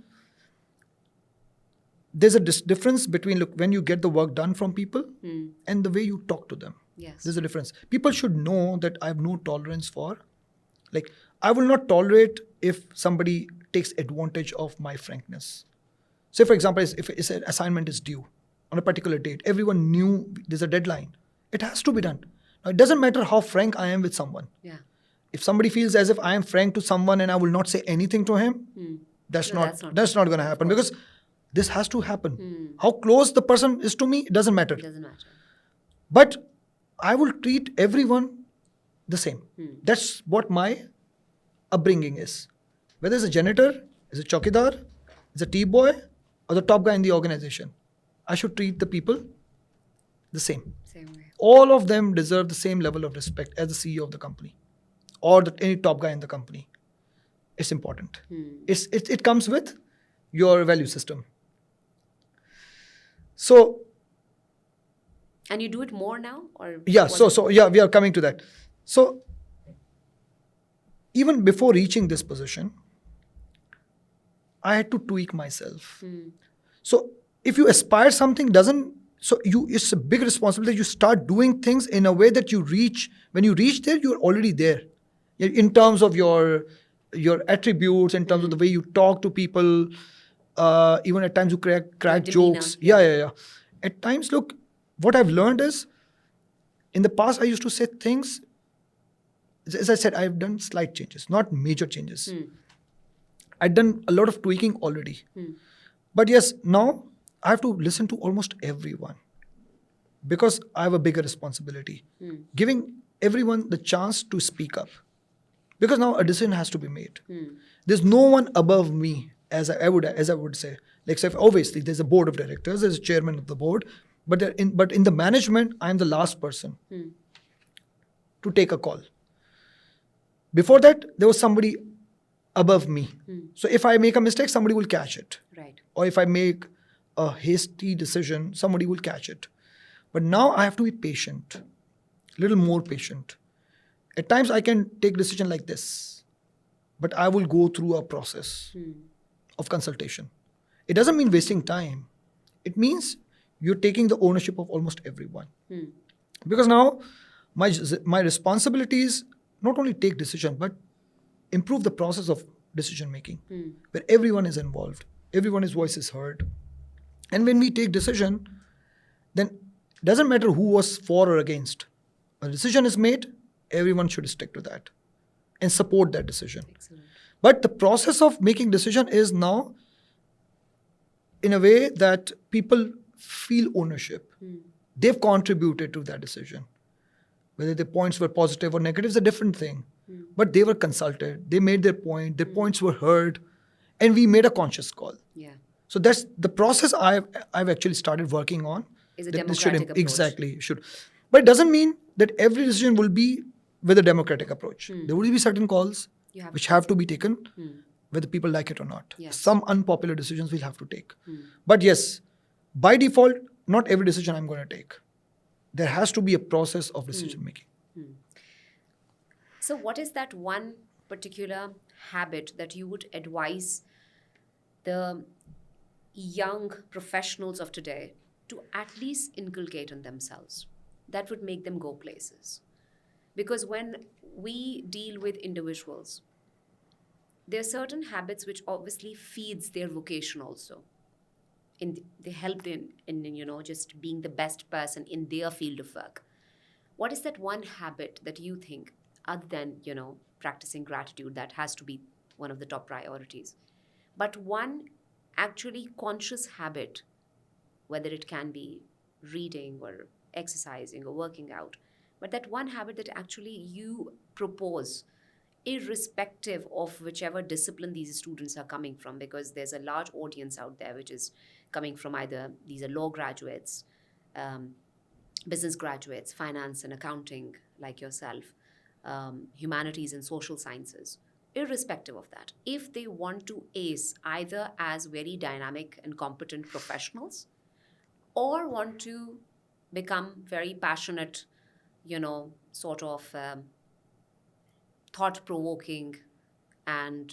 there's a difference between, look, when you get the work done from people and the way you talk to them. Yes. There's a difference. People should know that I have no tolerance for, like, I will not tolerate if somebody takes advantage of my frankness. Say, for example, if an assignment is due on a particular date, everyone knew there's a deadline. It has to be done. Now, it doesn't matter how frank I am with someone. Yeah. If somebody feels as if I am frank to someone and I will not say anything to him, that's not going to happen, because this has to happen. How close the person is to me, it doesn't matter. It doesn't matter. But I will treat everyone the same. That's what my upbringing is. Whether it's a janitor, is a chowkidar, is a tea boy, or the top guy in the organization, I should treat the people the same. Same way. All of them deserve the same level of respect as the CEO of the company or any top guy in the company. It's important. It comes with your value system. So, and you do it more now, or yeah. We are coming to that. So, even before reaching this position, I had to tweak myself. So, if you aspire something, it's a big responsibility. You start doing things in a way that when you reach there, you're already there. In terms of your attributes, in terms of the way you talk to people, even at times you crack jokes. Yeah. At times, look, what I've learned is, in the past I used to say things, as I said, I've done slight changes, not major changes. I've done a lot of tweaking already. But yes, now I have to listen to almost everyone because I have a bigger responsibility. Giving everyone the chance to speak up. Because now a decision has to be made. There's no one above me, as I would say. Like, say, obviously, there's a board of directors, there's a chairman of the board, but in the management, I'm the last person to take a call. Before that, there was somebody above me. So if I make a mistake, somebody will catch it. Right. Or if I make a hasty decision, somebody will catch it. But now I have to be patient, a little more patient. At times I can take decision like this, but I will go through a process of consultation. It doesn't mean wasting time. It means you're taking the ownership of almost everyone. Because now my responsibility is not only take decision, but improve the process of decision making, where everyone is involved, everyone's voice is heard. And when we take decision, then it doesn't matter who was for or against. A decision is made, everyone should stick to that and support that decision. Excellent. But the process of making decision is now in a way that people feel ownership. They've contributed to that decision. Whether the points were positive or negative is a different thing. But they were consulted. They made their point. Their points were heard. And we made a conscious call. Yeah. So that's the process I've actually started working on. Is a That this democratic approach. Exactly, should. But it doesn't mean that every decision will be with a democratic approach. There will be certain calls which have to be taken, whether people like it or not. Yes. Some unpopular decisions we'll have to take. But yes, by default, not every decision I'm going to take. There has to be a process of decision making. So what is that one particular habit that you would advise the young professionals of today to at least inculcate in themselves that would make them go places? Because when we deal with individuals, there are certain habits which obviously feeds their vocation also. They helped in just being the best person in their field of work. What is that one habit that you think, other than practicing gratitude, that has to be one of the top priorities, but one actually conscious habit, whether it can be reading or exercising or working out, but that one habit that actually you propose irrespective of whichever discipline these students are coming from, because there's a large audience out there which is coming from either these are law graduates, business graduates, finance and accounting like yourself, humanities and social sciences. Irrespective of that, if they want to ace either as very dynamic and competent professionals or want to become very passionate, sort of thought provoking and,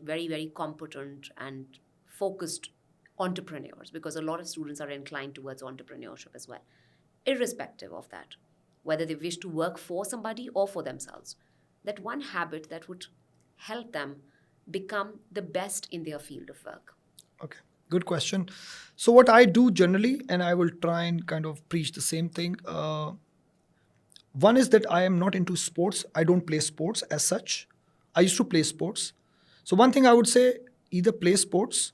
very, very competent and focused entrepreneurs, because a lot of students are inclined towards entrepreneurship as well, irrespective of that, whether they wish to work for somebody or for themselves. That one habit that would help them become the best in their field of work. Okay, good question. So what I do generally, and I will try and kind of preach the same thing. One is that I am not into sports. I don't play sports as such. I used to play sports. So one thing I would say, either play sports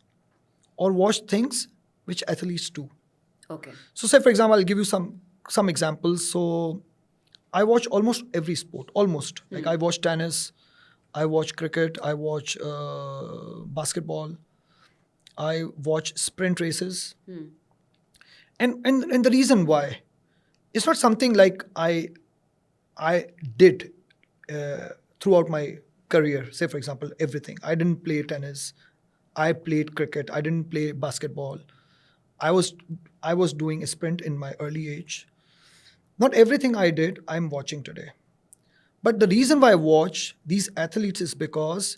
or watch things which athletes do. Okay. So say, for example, I'll give you some examples. So I watch almost every sport, almost. Like I watch tennis, I watch cricket, I watch basketball, I watch sprint races. And the reason why, it's not something like I did throughout my career. Say, for example, everything. I didn't play tennis. I played cricket. I didn't play basketball. I was doing a sprint in my early age. Not everything I did, I'm watching today. But the reason why I watch these athletes is because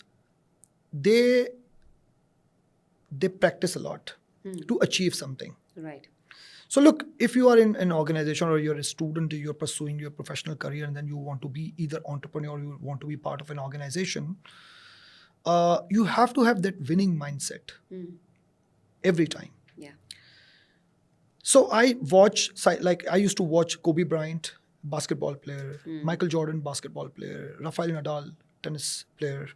they practice a lot to achieve something. Right. So look, if you are in an organization or you're a student, you're pursuing your professional career, and then you want to be either entrepreneur or you want to be part of an organization, you have to have that winning mindset every time. Yeah. So I watch, like I used to watch Kobe Bryant, basketball player, Michael Jordan, basketball player, Rafael Nadal, tennis player,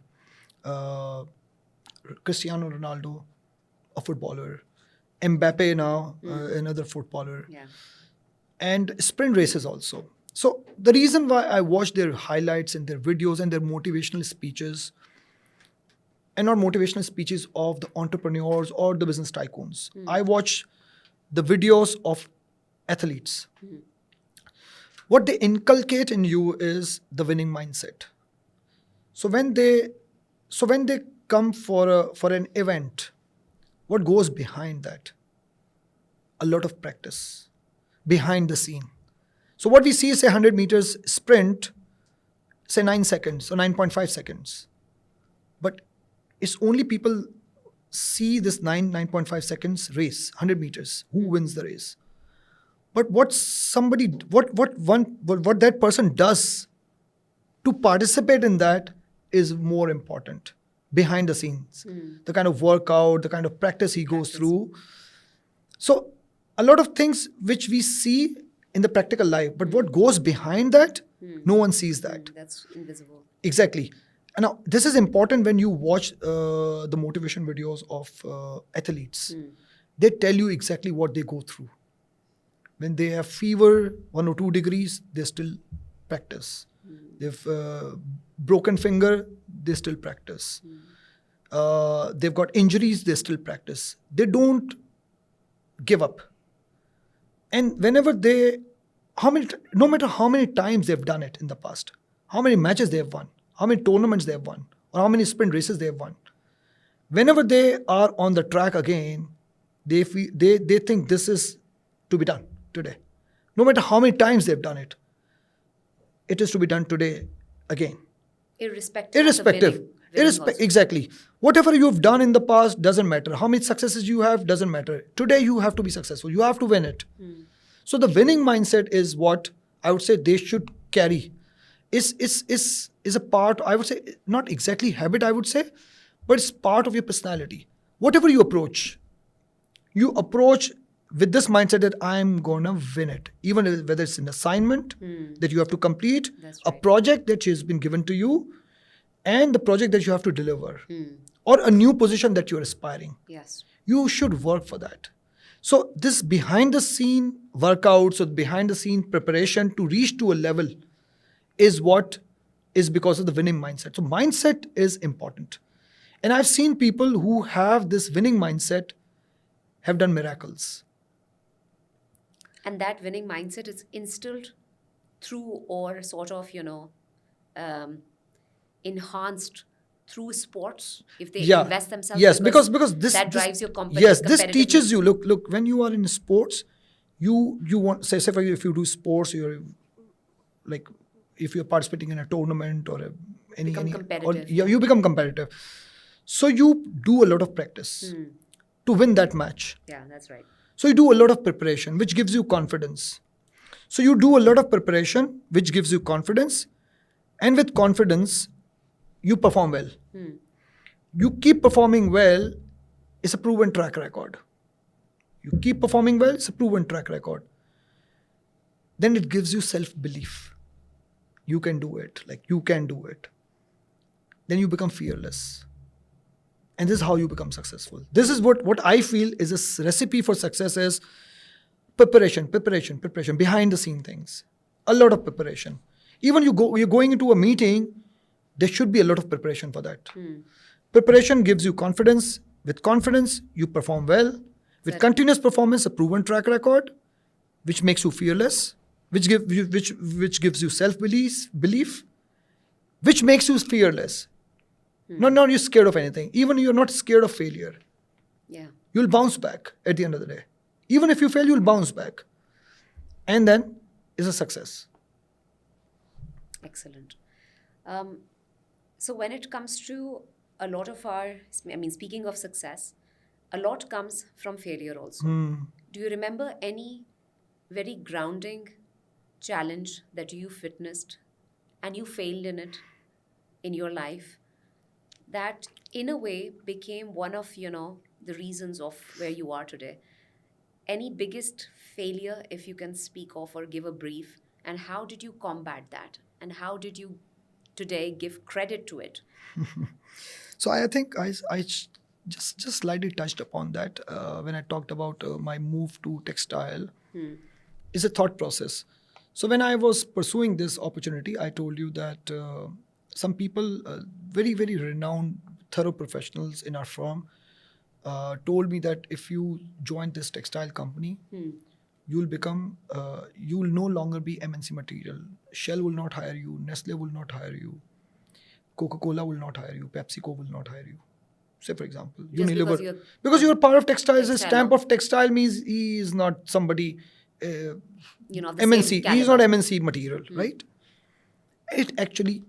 Cristiano Ronaldo, a footballer, Mbappe now, another footballer, Yeah. and sprint races also. So the reason why I watch their highlights and their videos and their motivational speeches, and not motivational speeches of the entrepreneurs or the business tycoons, I watch the videos of athletes. What they inculcate in you is the winning mindset. So when they come for an event, what goes behind that? A lot of practice behind the scene. So what we see is a 100 meters sprint, say 9 seconds or 9.5 seconds. But it's only people see this 9.5 seconds race, 100 meters, who wins the race. But what that person does to participate in that is more important. Behind the scenes, the kind of workout, the kind of practice he goes through. So a lot of things which we see in the practical life, but what goes behind that, no one sees that. That's invisible. Exactly. And now this is important when you watch the motivation videos of athletes. They tell you exactly what they go through. When they have fever, 1 or 2 degrees, they still practice. They've broken finger, they still practice. They've got injuries, they still practice. They don't give up. And whenever no matter how many times they've done it in the past, how many matches they have won, how many tournaments they have won, or how many sprint races they have won, whenever they are on the track again, they think this is to be done today. No matter how many times they've done it, it is to be done today again. Irrespective. Of the winning also. Exactly. Whatever you've done in the past doesn't matter. How many successes you have doesn't matter. Today you have to be successful. You have to win it. So the winning mindset is what I would say they should carry. Is a part, I would say, not exactly habit, I would say, but it's part of your personality. Whatever you approach with this mindset that I'm gonna win it. Even whether it's an assignment that you have to complete, That's a right. project that has been given to you, and the project that you have to deliver, or a new position that you're aspiring. Yes. You should work for that. So this behind the scene workouts or behind the scene preparation to reach to a level is what is because of the winning mindset. So mindset is important. And I've seen people who have this winning mindset have done miracles. And that winning mindset is instilled through or sort of, enhanced through sports if they invest themselves. Yes, because this that this- drives your yes, this competitiveness. teaches you. Look, when you are in sports, you want, say for you, if you do sports, you're like, if you're participating in a tournament or Become competitive, you become competitive. So you do a lot of practice to win that match. Yeah, that's right. So you do a lot of preparation, which gives you confidence. So you do a lot of preparation, which gives you confidence. And with confidence, you perform well. You keep performing well, it's a proven track record. You keep performing well, it's a proven track record. Then it gives you self-belief. You can do it. Like, you can do it. Then you become fearless. And this is how you become successful. This is what I feel is a recipe for success is preparation, behind the scene things. A lot of preparation. Even you're going into a meeting, there should be a lot of preparation for that. Preparation gives you confidence. With confidence, you perform well. With continuous performance, a proven track record, which makes you fearless, which gives you self-belief, which makes you fearless. Not you're scared of anything. Even you're not scared of failure. Yeah. You'll bounce back at the end of the day. Even if you fail, you'll bounce back. And then it's a success. Excellent. So when it comes to a lot of speaking of success, a lot comes from failure also. Do you remember any very grounding challenge that you've witnessed and you failed in it in your life that in a way became one of, the reasons of where you are today? Any biggest failure, if you can speak of or give a brief, and how did you combat that? And how did you today give credit to it? So I think I just slightly touched upon that when I talked about my move to textile. It's a thought process. So when I was pursuing this opportunity, I told you that some people, very, very renowned, thorough professionals in our firm, told me that if you join this textile company, you'll no longer be MNC material. Shell will not hire you. Nestle will not hire you. Coca-Cola will not hire you. PepsiCo will not hire you. Say, for example, Unilever. Because you're part of textiles, a stamp of textile means he is not somebody, MNC. He is not MNC material, right? It actually,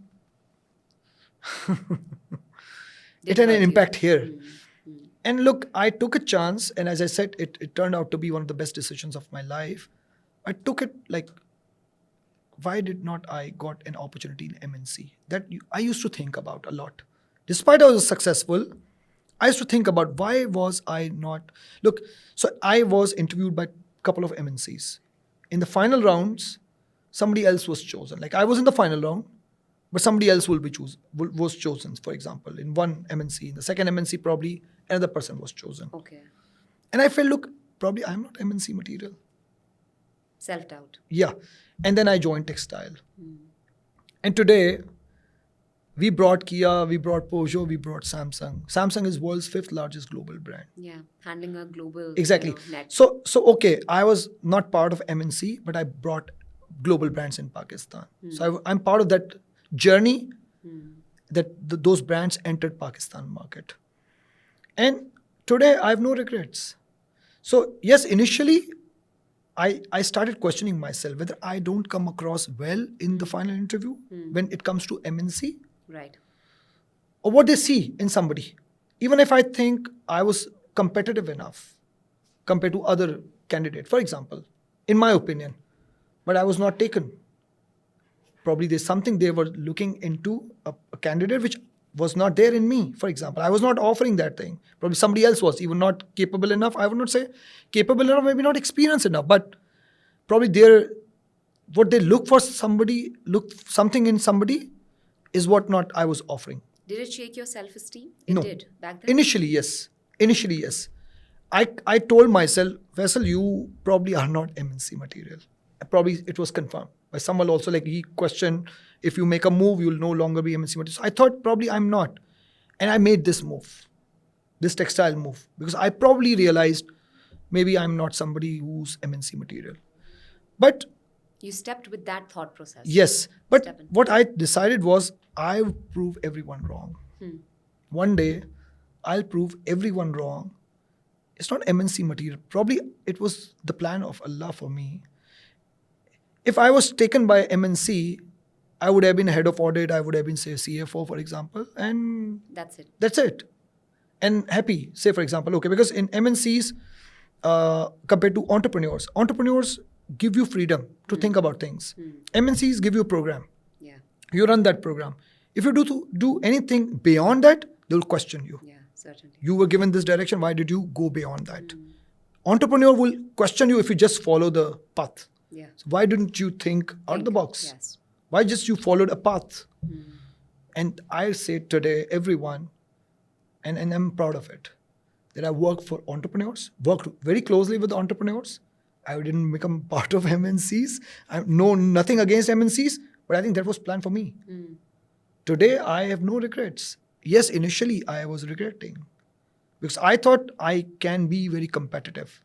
it had an impact here. And look, I took a chance, and as I said, it turned out to be one of the best decisions of my life. I took it like, why did not I got an opportunity in MNC? I used to think about a lot. Despite I was successful, I used to think about why was I not... Look, so I was interviewed by a couple of MNCs. In the final rounds, somebody else was chosen. Like, I was in the final round, but somebody else was chosen, for example, in one MNC. In the second MNC, probably another person was chosen. Okay. And I felt, look, probably I'm not MNC material. Self-doubt. Yeah. And then I joined textile. And today, we brought Kia, we brought Peugeot, we brought Samsung. Samsung is world's 5th largest global brand. Yeah, handling a global exactly. Net. So okay, I was not part of MNC, but I brought global brands in Pakistan. So I'm part of that journey that those brands entered Pakistan market. And today, I have no regrets. So yes, initially, I started questioning myself whether I don't come across well in the final interview when it comes to MNC. Right. Or what they see in somebody. Even if I think I was competitive enough compared to other candidates, for example, in my opinion, but I was not taken. Probably there's something they were looking into a candidate which was not there in me, for example. I was not offering that thing. Probably somebody else was even not capable enough. I would not say capable enough, maybe not experienced enough, but probably what they look something in somebody is what not I was offering. Did it shake your self-esteem? No. Did back then? Initially, yes. I told myself, Faisal, you probably are not MNC material. Probably it was confirmed by someone also, like he questioned, if you make a move, you'll no longer be MNC material. So I thought probably I'm not. And I made this move, this textile move, because I probably realized maybe I'm not somebody who's MNC material. But you stepped with that thought process. Yes. But what I decided was I would prove everyone wrong. One day, I'll prove everyone wrong It's not MNC material. Probably it was the plan of Allah for me. If I was taken by MNC, I would have been head of audit, I would have been, say, CFO, for example, and That's it. that's it. And happy, say, for example, okay, because in MNCs, compared to entrepreneurs give you freedom to think about things. MNCs give you a program. Yeah. You run that program. If you do anything beyond that, they'll question you. Yeah, certainly. You were given this direction, why did you go beyond that? Entrepreneur will question you if you just follow the path. Yeah. So why didn't you think out of the box? Yes. Why just you followed a path? And I say today, everyone, and I'm proud of it, that I worked for entrepreneurs, worked very closely with entrepreneurs. I didn't become part of MNCs. I know nothing against MNCs, but I think that was planned for me. Today, I have no regrets. Yes, initially I was regretting because I thought I can be very competitive.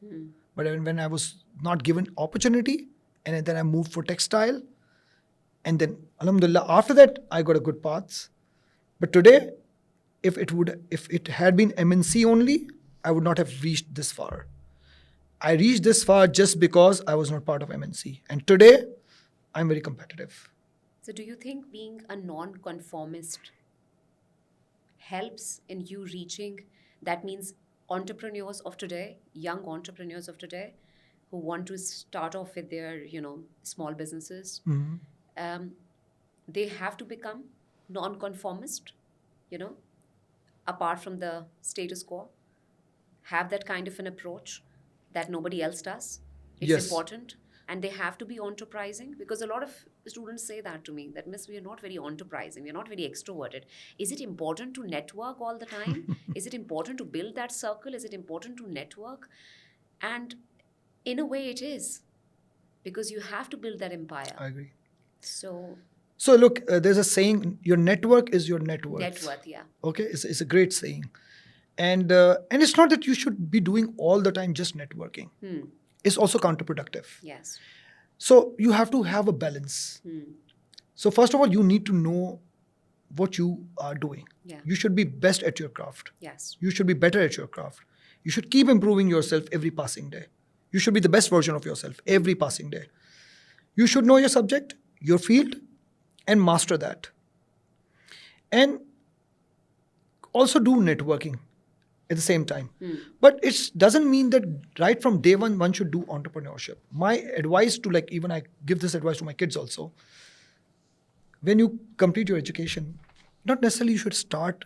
But when I was not given opportunity, and then I moved for textile, and then alhamdulillah, after that, I got a good path. But today, if it had been MNC only, I would not have reached this far. I reached this far just because I was not part of MNC. And today, I'm very competitive. So do you think being a non-conformist helps in you reaching, that means entrepreneurs of today, young entrepreneurs of today, who want to start off with their, small businesses, they have to become non-conformist, apart from the status quo, have that kind of an approach that nobody else does. It's Yes. important. And they have to be enterprising, because a lot of students say that to me, that Miss, we are not very enterprising, we are not very extroverted. Is it important to network all the time? Is it important to build that circle? Is it important to network? And in a way it is, because you have to build that empire. I agree. So So look, there's a saying, your network is your net worth. net worth, yeah. Okay, it's a great saying. And it's not that you should be doing all the time just networking. It's also counterproductive. Yes. So you have to have a balance. So first of all, you need to know what you are doing. Yeah. You should be best at your craft. Yes. You should be better at your craft. You should keep improving yourself every passing day. You should be the best version of yourself every passing day. You should know your subject, your field, and master that. And also do networking at the same time. But it doesn't mean that right from day one should do entrepreneurship. My advice to, even I give this advice to my kids also, when you complete your education, not necessarily you should start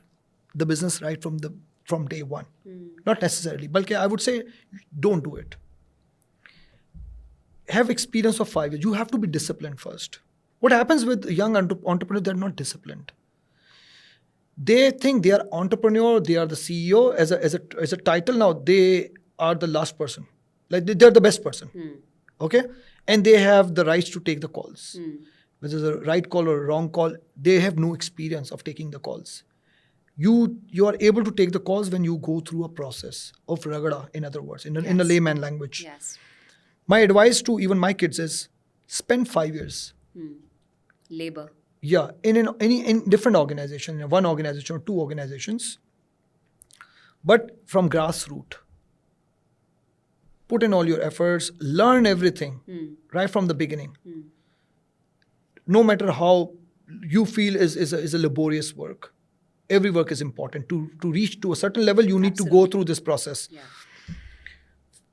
the business right from day one. Not necessarily. But I would say don't do it. Have experience of 5 years. You have to be disciplined first. What happens with young entrepreneurs, they're not disciplined. They think they are entrepreneur, they are the CEO as a title. Now they are the last person. They're the best person. Okay? And they have the rights to take the calls. Whether it's a right call or a wrong call, they have no experience of taking the calls. You are able to take the calls when you go through a process of ragada, in other words, in a layman language. Yes. My advice to even my kids is spend 5 years. Labor. Yeah, in different organizations, in one organization or 2 organizations, but from grassroots. Put in all your efforts, learn everything right from the beginning. No matter how you feel is a laborious work. Every work is important. To reach to a certain level, you need to go through this process. Yeah.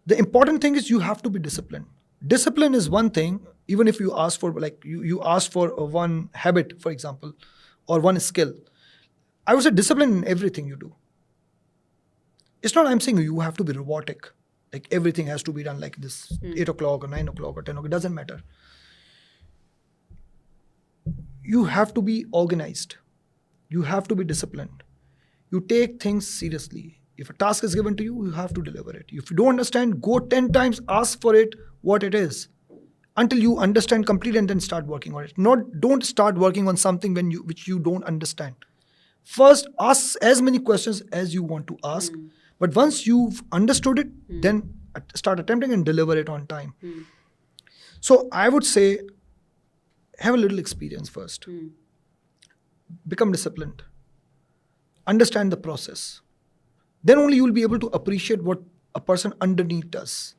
The important thing is you have to be disciplined. Discipline is one thing, even if you ask for, you ask for one habit, for example, or one skill. I would say discipline in everything you do. It's not I'm saying you have to be robotic. Like everything has to be done like this, 8 o'clock or 9 o'clock or 10 o'clock, it doesn't matter. You have to be organized. You have to be disciplined. You take things seriously. If a task is given to you, you have to deliver it. If you don't understand, go 10 times, ask for it, what it is, until you understand completely and then start working on it. Don't start working on something which you don't understand. First, ask as many questions as you want to ask. But once you've understood it, then start attempting and deliver it on time. So I would say, have a little experience first. Become disciplined. Understand the process. Then only you will be able to appreciate what a person underneath does.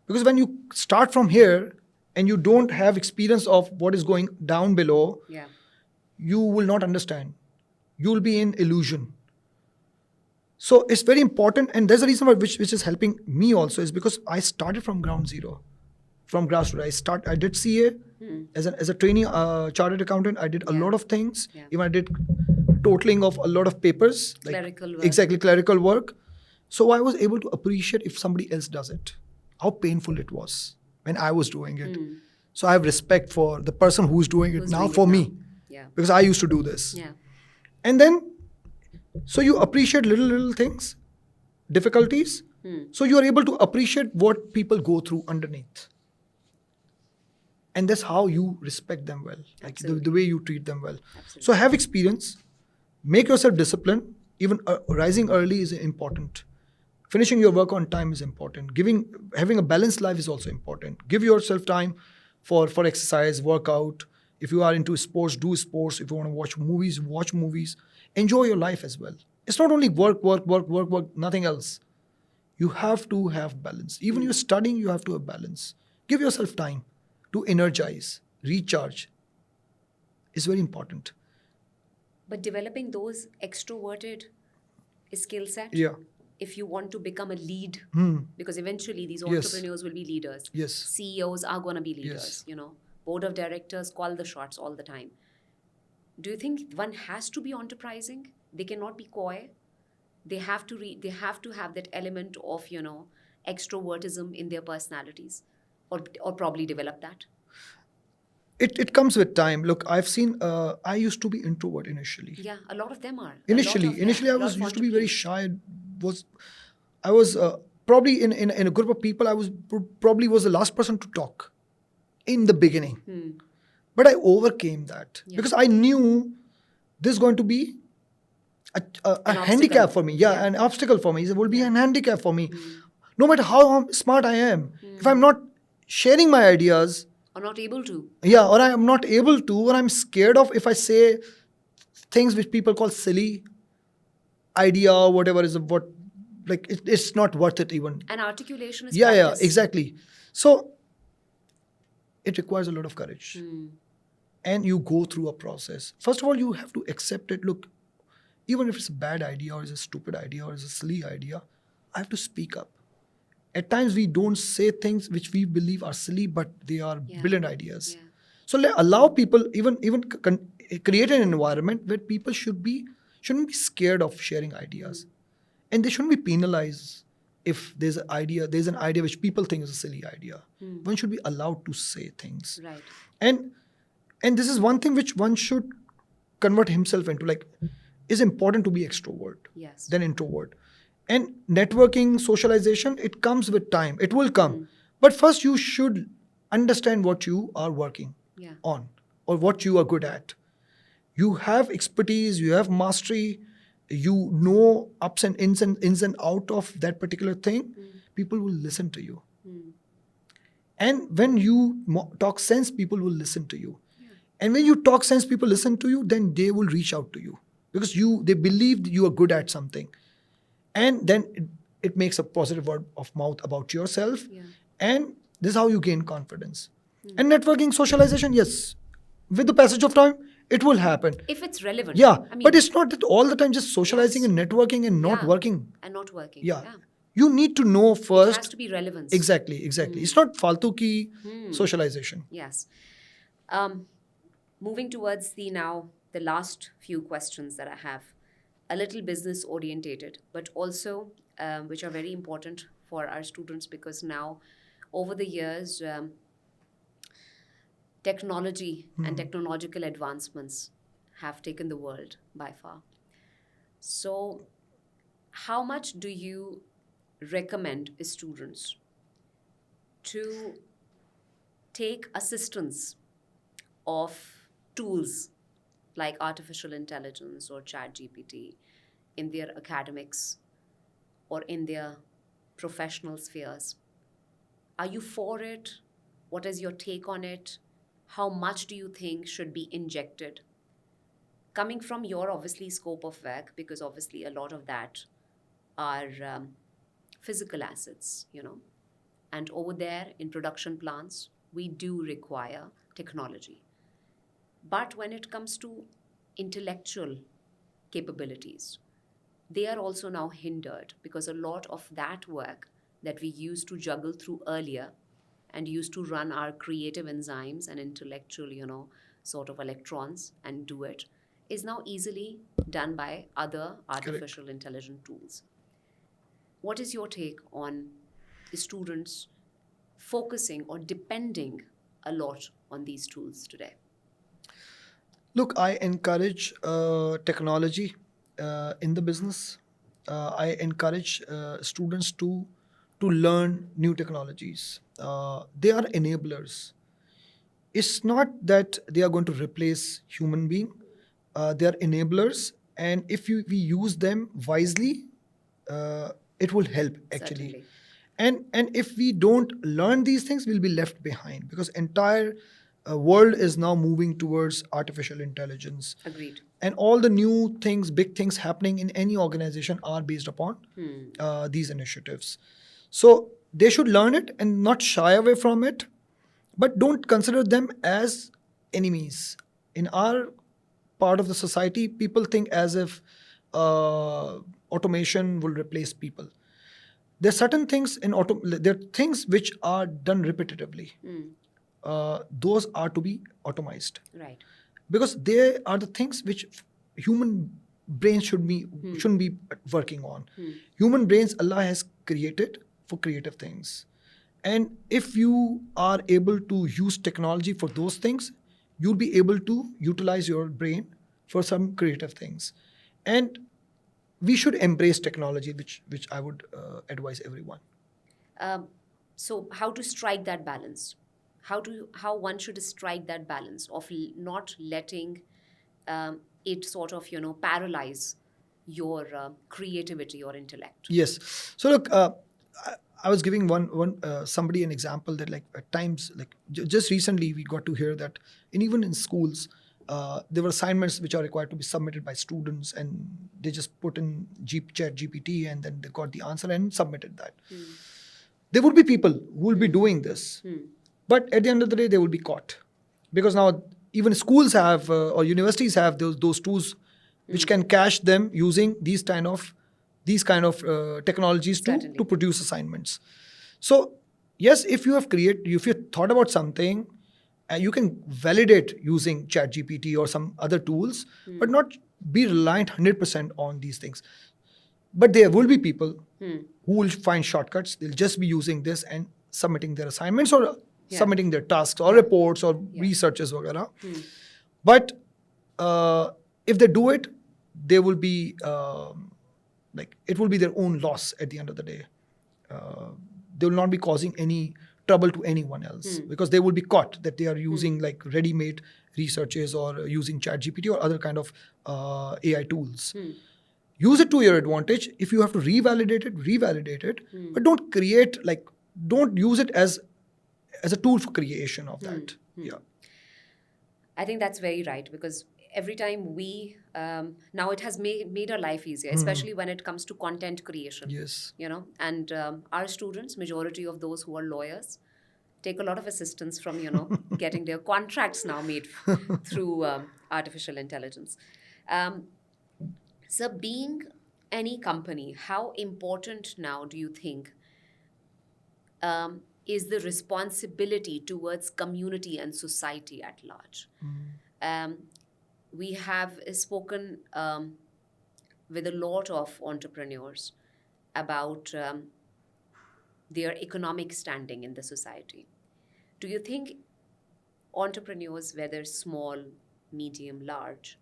Because when you start from here and you don't have experience of what is going down below, Yeah. you will not understand. You will be in illusion. So it's very important, and there's a reason why which is helping me also is because I started from ground zero, from grassroots. I did CA as a trainee chartered accountant. I did a Yeah. lot of things. Yeah. Even I did totaling of a lot of papers, like Clerical work. exactly clerical work. So I was able to appreciate if somebody else does it, how painful it was when I was doing it. So I have respect for the person who's doing it Who's now doing it for now. me, Yeah. because I used to do this. Yeah. And then, so you appreciate little things, difficulties. So you are able to appreciate what people go through underneath. And that's how you respect them well, like the way you treat them well. Absolutely. So have experience, make yourself disciplined. Even rising early is important. Finishing your work on time is important. Having a balanced life is also important. Give yourself time for exercise, workout. If you are into sports, do sports. If you want to watch movies, watch movies. Enjoy your life as well. It's not only work, nothing else. You have to have balance. Even you're studying, you have to have balance. Give yourself time to energize, recharge. It's very important. But developing those extroverted skill set, Yeah. if you want to become a lead, because eventually these Yes. entrepreneurs will be leaders. Yes. CEOs are going to be leaders, Yes. Board of directors call the shots all the time. Do you think one has to be enterprising? They cannot be coy. They have to have that element of, extrovertism in their personalities, or probably develop that. It comes with time. Look, I've seen. I used to be introvert initially. Yeah, a lot of them are. Initially, I was used to be very shy. I was probably in a group of people. I was probably was the last person to talk in the beginning. But I overcame that because I knew this is going to be a handicap for me. Yeah, an obstacle for me. It will be an handicap for me. No matter how smart I am, if I'm not sharing my ideas, or not able to. yeah, or I am not able to, or I'm scared of if I say things which people call silly idea or whatever is what, like it's not worth it even. And articulation is Yeah, practice. exactly. So it requires a lot of courage. And you go through a process. First of all, you have to accept it. Look, even if it's a bad idea or it's a stupid idea or it's a silly idea, I have to speak up. At times we don't say things which we believe are silly, but they are brilliant ideas. Yeah. So allow people, even create an environment where people shouldn't be scared of sharing ideas, and they shouldn't be penalized if there's an idea which people think is a silly idea. One should be allowed to say things, Right. and this is one thing which one should convert himself into. Like, is important to be extrovert Yes. than introvert. And networking, socialization, it comes with time. It will come. But first you should understand what you are working on or what you are good at. You have expertise, you have mastery, you know ups and ins and out of that particular thing. People will listen to you. And when you talk sense, people will listen to you. And when you talk sense, people listen to you, then they will reach out to you because they believe that you are good at something. And then it makes a positive word of mouth about yourself. And this is how you gain confidence. And networking, socialization, yes, with the passage of time, it will happen. If it's relevant. Yeah, I mean, but it's not that all the time just socializing and networking and not working. And not working. Yeah. You need to know first. It has to be relevance. Exactly. It's not faltu ki socialization. Yes. Moving towards the last few questions that I have. A little business orientated, but also which are very important for our students, because now over the years, technology and technological advancements have taken the world by far. So how much do you recommend students to take assistance of tools like artificial intelligence or ChatGPT in their academics or in their professional spheres? Are you for it? What is your take on it? How much do you think should be injected? Coming from your obviously scope of work, because obviously a lot of that are physical assets, and over there in production plants, we do require technology. But when it comes to intellectual capabilities, they are also now hindered because a lot of that work that we used to juggle through earlier and used to run our creative enzymes and intellectual, sort of electrons and do it, is now easily done by other artificial intelligent tools. What is your take on the students focusing or depending a lot on these tools today? Look, I encourage technology in the business. I encourage students to learn new technologies. They are enablers. It's not that they are going to replace human being. They are enablers, and if we use them wisely, it will help actually. Certainly. And if we don't learn these things, we'll be left behind, because entire world is now moving towards artificial intelligence. Agreed. And all the new things, big things happening in any organization are based upon these initiatives. So they should learn it and not shy away from it, but don't consider them as enemies. In our part of the society, people think as if automation will replace people. There are certain things there are things which are done repetitively. Those are to be automized. Right. Because they are the things which human brains shouldn't be working on. Human brains Allah has created for creative things. And if you are able to use technology for those things, you'll be able to utilize your brain for some creative things. And we should embrace technology, which I would advise everyone. So how to strike that balance? How one should strike that balance of not letting it sort of paralyze your creativity or intellect? Yes. So look, I was giving somebody an example that, like, at times, like just recently we got to hear that even in schools, there were assignments which are required to be submitted by students, and they just put in chat GPT and then they got the answer and submitted that. There would be people who will be doing this, but at the end of the day, they will be caught, because now even schools have or universities have those tools which can cache them using these kind of technologies to produce assignments. So yes, if you thought about something, you can validate using ChatGPT or some other tools, but not be reliant 100% on these things. But there will be people who will find shortcuts. They'll just be using this and submitting their assignments or submitting their tasks or reports or researches, etc. But if they do it, they will be it will be their own loss at the end of the day. They will not be causing any trouble to anyone else, because they will be caught that they are using like ready-made researches or using ChatGPT or other kind of AI tools. Use it to your advantage. If you have to revalidate it, but don't use it as a tool for creation of that. Yeah. I think that's very right, because every time we now it has made our life easier, especially when it comes to content creation. Yes. And our students, majority of those who are lawyers, take a lot of assistance from getting their contracts now made through artificial intelligence. So being any company, how important now do you think is the responsibility towards community and society at large? We have spoken with a lot of entrepreneurs about their economic standing in the society. Do you think entrepreneurs, whether small, medium, large,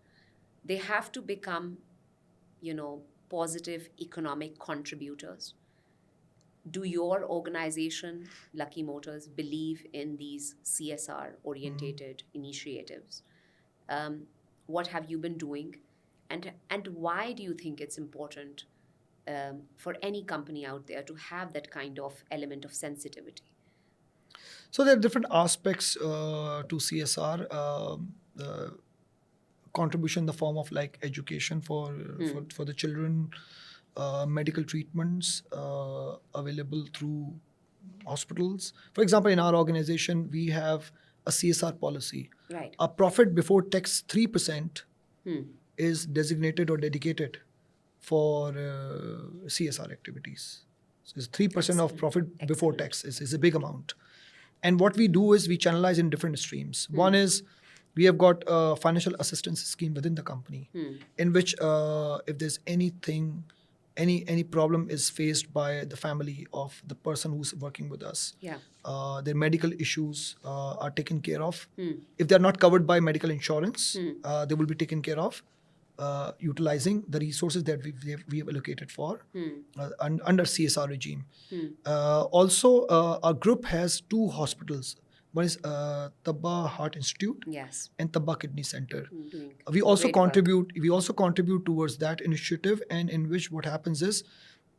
they have to become, positive economic contributors? Do your organization, Lucky Motors, believe in these CSR-orientated initiatives? What have you been doing? And why do you think it's important for any company out there to have that kind of element of sensitivity? So there are different aspects to CSR. Contribution in the form of like education for the children, medical treatments available through hospitals. For example, in our organization, we have a CSR policy. Right. Our profit before tax 3% Hmm. is designated or dedicated for CSR activities. So it's 3% of profit before tax is a big amount. And what we do is we channelize in different streams. One is we have got a financial assistance scheme within the company, in which if there's anything, any problem is faced by the family of the person who's working with us, Yeah. their medical issues are taken care of. If they're not covered by medical insurance, they will be taken care of utilizing the resources that we have allocated for under CSR regime. Also, our group has two hospitals. One is Tabba Heart Institute Yes. and Tabba Kidney Center. Doing We also great work. contribute. We also contribute towards that initiative, and in which what happens is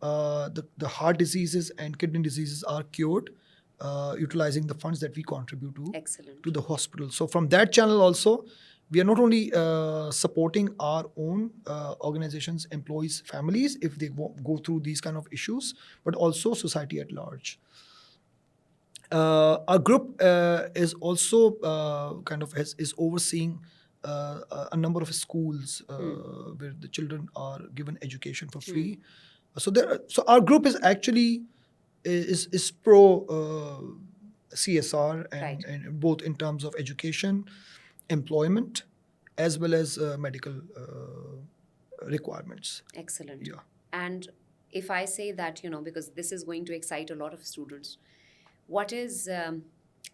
the heart diseases and kidney diseases are cured utilizing the funds that we contribute Excellent. to the hospital. So from that channel also, we are not only supporting our own organizations, employees, families if they go through these kind of issues, but also society at large. Our group is also is overseeing a number of schools where the children are given education for free. So our group is actually is pro CSR Right. and both in terms of education, employment, as well as medical requirements. Excellent. Yeah. And if I say that, because this is going to excite a lot of students, what is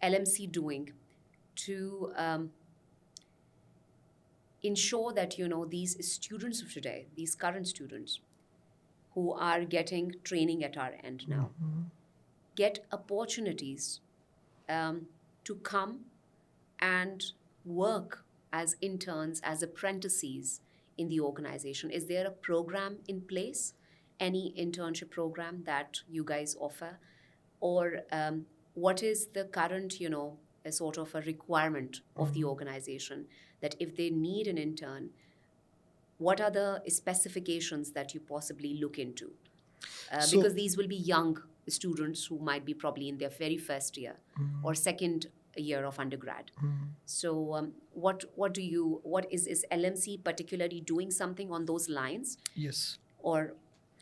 LMC doing to ensure that, these students of today, these current students who are getting training at our end now, get opportunities to come and work as interns, as apprentices in the organization? Is there a program in place? Any internship program that you guys offer? Or what is the current, a sort of a requirement of the organization that if they need an intern, what are the specifications that you possibly look into? Because these will be young students who might be probably in their very first year or second year of undergrad. So what is LMC particularly doing something on those lines? Yes. Or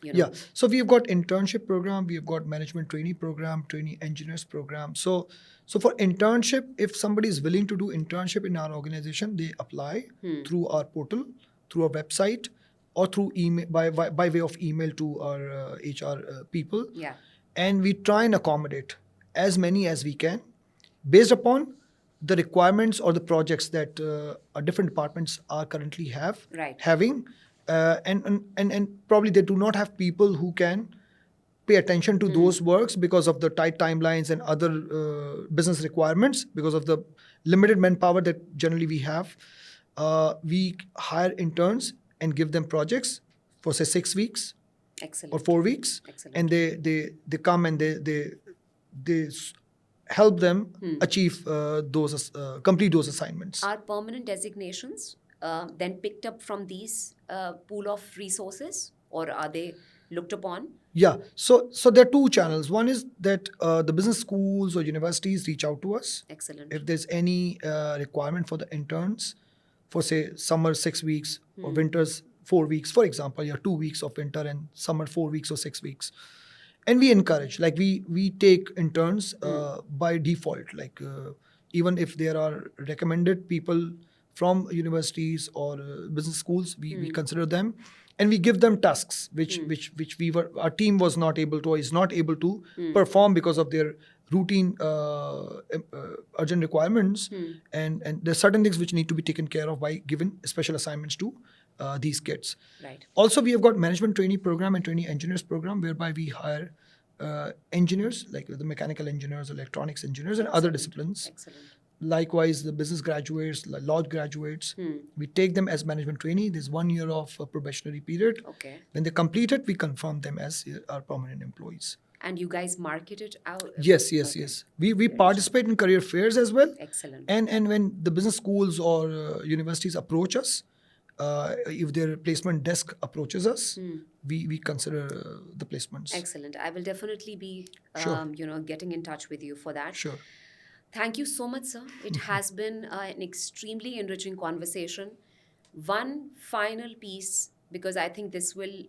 Yeah. So we've got internship program, we've got management trainee program, trainee engineers program. So for internship, if somebody is willing to do internship in our organization, they apply through our portal, through our website, or through email by way of email to our HR people. Yeah. And we try and accommodate as many as we can based upon the requirements or the projects that our different departments are currently having. And probably they do not have people who can pay attention to those works because of the tight timelines and other business requirements, because of the limited manpower that generally we have. We hire interns and give them projects for say 6 weeks. Excellent. Or 4 weeks. Excellent. And they come and they help them achieve complete those assignments. Are permanent designations then picked up from these pool of resources, or are they looked upon? Yeah. So there are two channels. One is that the business schools or universities reach out to us. Excellent. If there's any requirement for the interns for say summer 6 weeks or winters 4 weeks, for example, 2 weeks of winter and summer 4 weeks or 6 weeks. And we encourage, like we take interns by default, like even if there are recommended people from universities or business schools, we consider them, and we give them tasks which our team was not able to or is not able to perform because of their routine urgent requirements, and there's certain things which need to be taken care of by giving special assignments to these kids. Right. Also, we have got management trainee program and trainee engineers program, whereby we hire engineers like the mechanical engineers, electronics engineers, and other disciplines. Excellent. Likewise, the business graduates, law graduates, we take them as management trainee. There's 1 year of probationary period. Okay. When they complete it, we confirm them as our permanent employees. And you guys market it out? Yes. We participate in career fairs as well. Excellent. And when the business schools or universities approach us, If their placement desk approaches us, we consider the placements. Excellent. I will definitely be, Sure. getting in touch with you for that. Sure. Thank you so much, sir. It has been an extremely enriching conversation. One final piece, because I think this will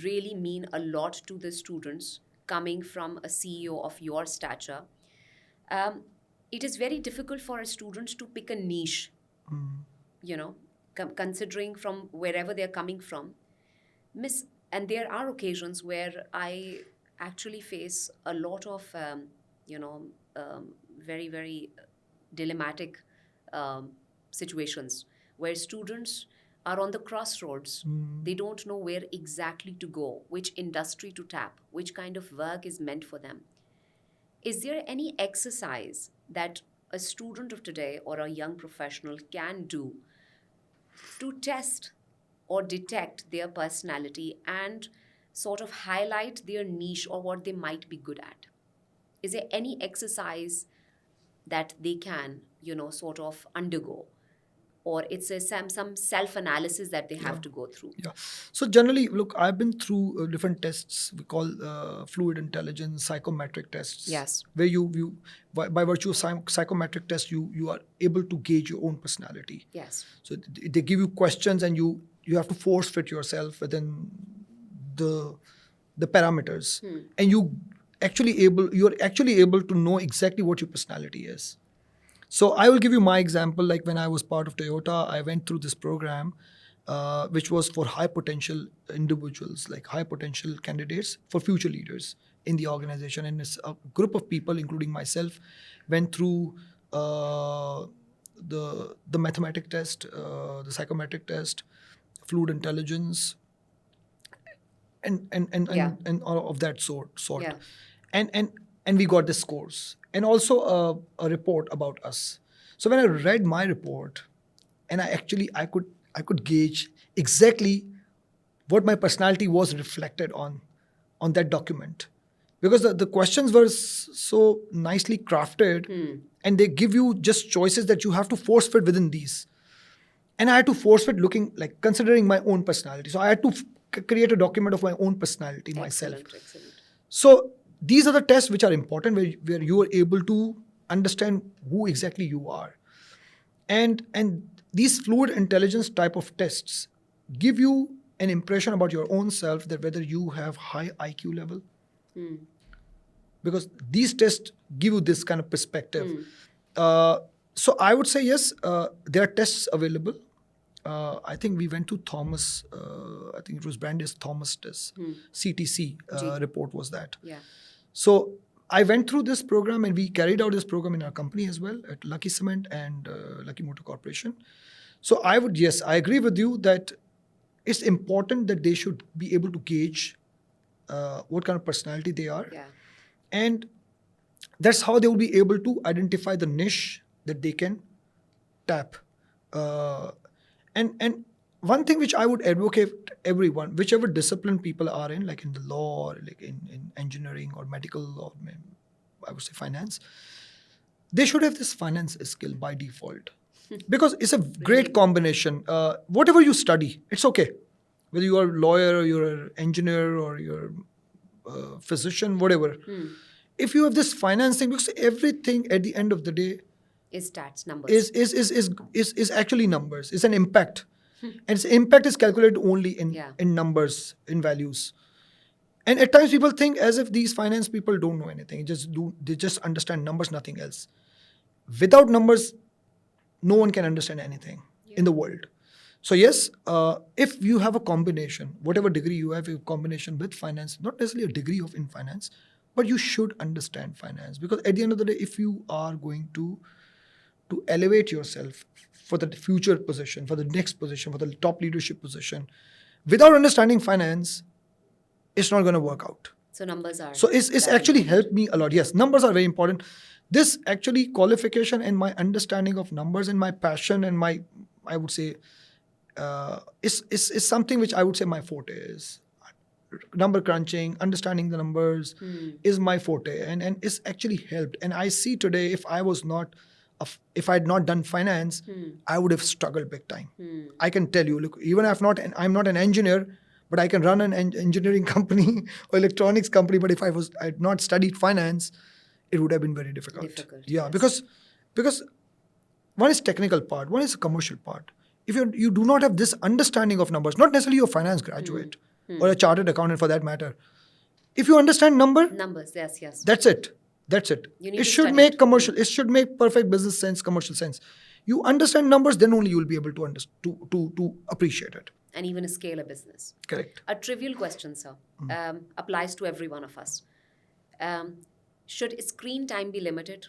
really mean a lot to the students coming from a CEO of your stature. Um, it is very difficult for a student to pick a niche, you know, considering from wherever they're coming from. Miss, and there are occasions where I actually face a lot of, very, very dilemmatic situations where students are on the crossroads. They don't know where exactly to go, which industry to tap, which kind of work is meant for them. Is there any exercise that a student of today or a young professional can do to test or detect their personality and sort of highlight their niche or what they might be good at? Is there any exercise that they can, sort of undergo? Or it's some self-analysis that they have to go through? Yeah. So generally, look, I've been through different tests we call fluid intelligence, psychometric tests. Yes. Where you by virtue of psychometric test, you are able to gauge your own personality. Yes. So they give you questions, and you have to force fit yourself within the parameters, and you're actually able to know exactly what your personality is. So I will give you my example. Like when I was part of Toyota, I went through this program, which was for high potential individuals, like high potential candidates for future leaders in the organization. And it's a group of people, including myself, went through the mathematic test, the psychometric test, fluid intelligence, and all of that sort. Yeah. And we got the scores and also a report about us. So when I read my report, and I could gauge exactly what my personality was reflected on that document, because the questions were so nicely crafted, and they give you just choices that you have to force fit within these. And I had to force fit looking like considering my own personality. So I had to create a document of my own personality myself. Excellent. So these are the tests which are important, where you are able to understand who exactly you are. And these fluid intelligence type of tests give you an impression about your own self, that whether you have high IQ level. Because these tests give you this kind of perspective. So I would say yes, there are tests available. I think we went to Thomas, I think it was branded as Thomas test, CTC report was that. Yeah. So I went through this program, and we carried out this program in our company as well, at Lucky Cement and Lucky Motor Corporation. So I agree with you that it's important that they should be able to gauge what kind of personality they are. Yeah. And that's how they will be able to identify the niche that they can tap. And one thing which I would advocate everyone, whichever discipline people are in, like in the law, or like in engineering or medical, or I would say finance, they should have this finance skill by default. Because it's a great combination. Whatever you study, it's okay. Whether you are a lawyer, or you're an engineer, or you're a physician, whatever. If you have this finance thing, because everything at the end of the day Is stats, numbers. is actually numbers. It's an impact. And its impact is calculated only in numbers, in values. And at times people think as if these finance people don't know anything. They just understand numbers, nothing else. Without numbers, no one can understand anything in the world. So yes, if you have a combination, whatever degree you have, a combination with finance, not necessarily a degree in finance, but you should understand finance. Because at the end of the day, if you are going to elevate yourself for the future position, for the next position, for the top leadership position, without understanding finance, it's not going to work out. So numbers are. So it's actually helped me a lot. Yes, numbers are very important. This actually qualification and my understanding of numbers and my passion and my, I would say, is something which I would say my forte is. Number crunching, understanding the numbers is my forte, and it's actually helped. And I see today, if I was not if I had not done finance, I would have struggled big time. I can tell you, look, even if I'm not an engineer, but I can run an engineering company or electronics company. But if I had not studied finance, it would have been very difficult. Yeah, yes. because one is technical part, one is a commercial part. If you do not have this understanding of numbers, not necessarily you're a finance graduate or a chartered accountant for that matter. If you understand Numbers, yes. that's it. You need It to should study make it. commercial. It should make perfect business sense, commercial sense. You understand numbers, then only you will be able to to appreciate it. And even scale a business. Correct. A trivial question, sir, applies to every one of us. Should screen time be limited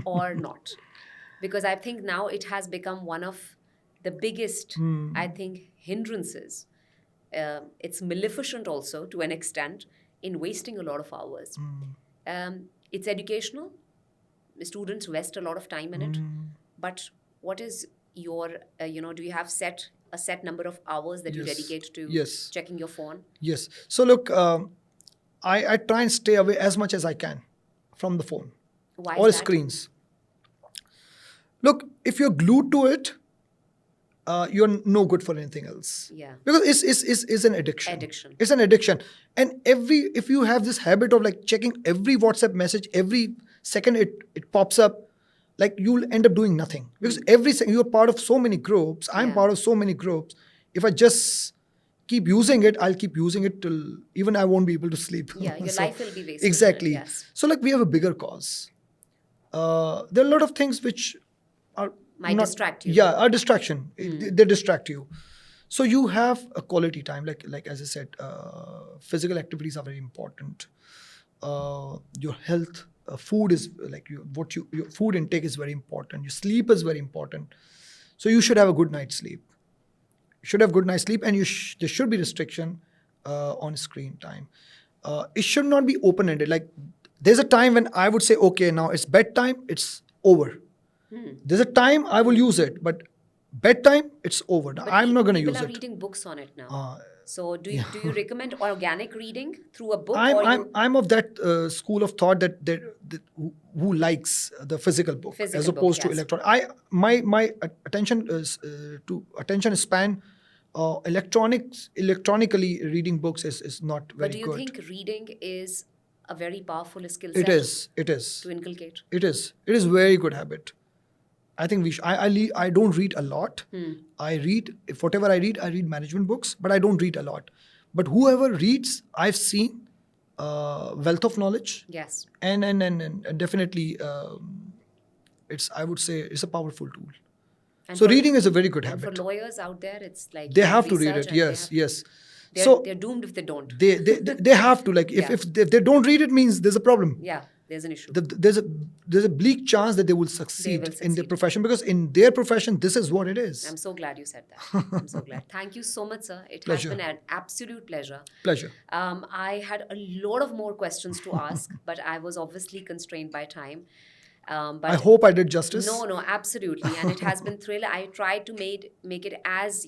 or not? Because I think now it has become one of the biggest, I think, hindrances. It's maleficent also to an extent in wasting a lot of hours. It's educational. The students waste a lot of time in it. But what is your, do you have a set number of hours that you Yes. dedicate to Yes. checking your phone? Yes. So look, I try and stay away as much as I can from the phone. Why All is that? screens. Look, if you're glued to it, you're no good for anything else. Yeah. Because it's an addiction. Addiction. It's an addiction. And if you have this habit of like checking every WhatsApp message, every second it pops up, like you'll end up doing nothing. Because you're part of so many groups. I'm Yeah. part of so many groups. If I just keep using it, I'll keep using it till even I won't be able to sleep. Yeah, your So- life will be wasted. Exactly. Yes. So like we have a bigger cause. There are a lot of things which are Might distract you. Yeah, a distraction. They distract you. So you have a quality time, like as I said, physical activities are very important. Your health, food is like your food intake is very important. Your sleep is very important. So you should have a good night's sleep. You should have good night's sleep, and there should be restriction on screen time. It should not be open ended. Like there's a time when I would say, okay, now it's bedtime. It's over. There's a time I will use it, but bedtime, it's over. Now, But I'm not going to use People are it. reading books on it now. So do you recommend organic reading through a book? I'm of that school of thought that who likes the physical book Physical as book, opposed to yes. electronic. My attention is attention span. Electronically reading books is not very But do you good. think reading is a very powerful skill It set is. It is. to inculcate? It is. It is very good habit. I think I don't read a lot. I read, if whatever I read management books, but I don't read a lot. But whoever reads, I've seen wealth of knowledge, Yes. and definitely I would say it's a powerful tool. And So for- reading is a very good And for habit. lawyers out there, it's like They you have to read research it. and Yes, yes. They're, So they're doomed if they don't. they have to, like, Yeah. if they don't read it, means there's a problem. Yeah, there's an issue. There's a bleak chance that they will succeed in their succeed. profession, because in their profession this is what it is. I'm so glad you said that. I'm so glad. Thank you so much, sir. It Pleasure. has been an absolute pleasure. Pleasure. I had a lot of more questions to ask, but I was obviously constrained by time. But I hope I did justice. No, absolutely, and it has been thrill. I tried to make it as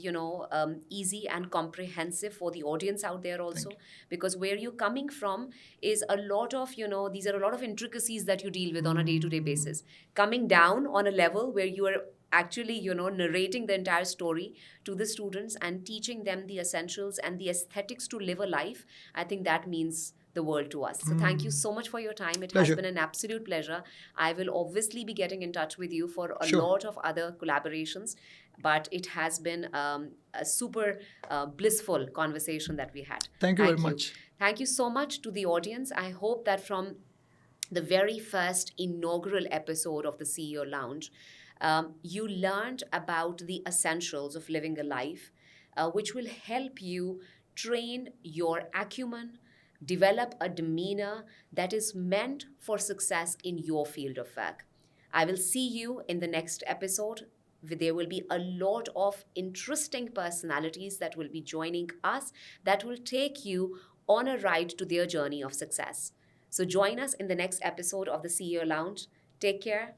easy and comprehensive for the audience out there also, because where you're coming from is a lot of these are a lot of intricacies that you deal with on a day-to-day basis. Coming down on a level where you are actually narrating the entire story to the students and teaching them the essentials and the aesthetics to live a life, I think that means the world to us. So thank you so much for your time. It Pleasure. has been an absolute pleasure. I will obviously be getting in touch with you for a Sure. lot of other collaborations, but it has been a super blissful conversation that we had. Thank you very much. Thank you so much to the audience. I hope that from the very first inaugural episode of the CEO Lounge, you learned about the essentials of living a life, which will help you train your acumen, develop a demeanor that is meant for success in your field of work. I will see you in the next episode. There will be a lot of interesting personalities that will be joining us that will take you on a ride to their journey of success. So join us in the next episode of the CEO Lounge. Take care.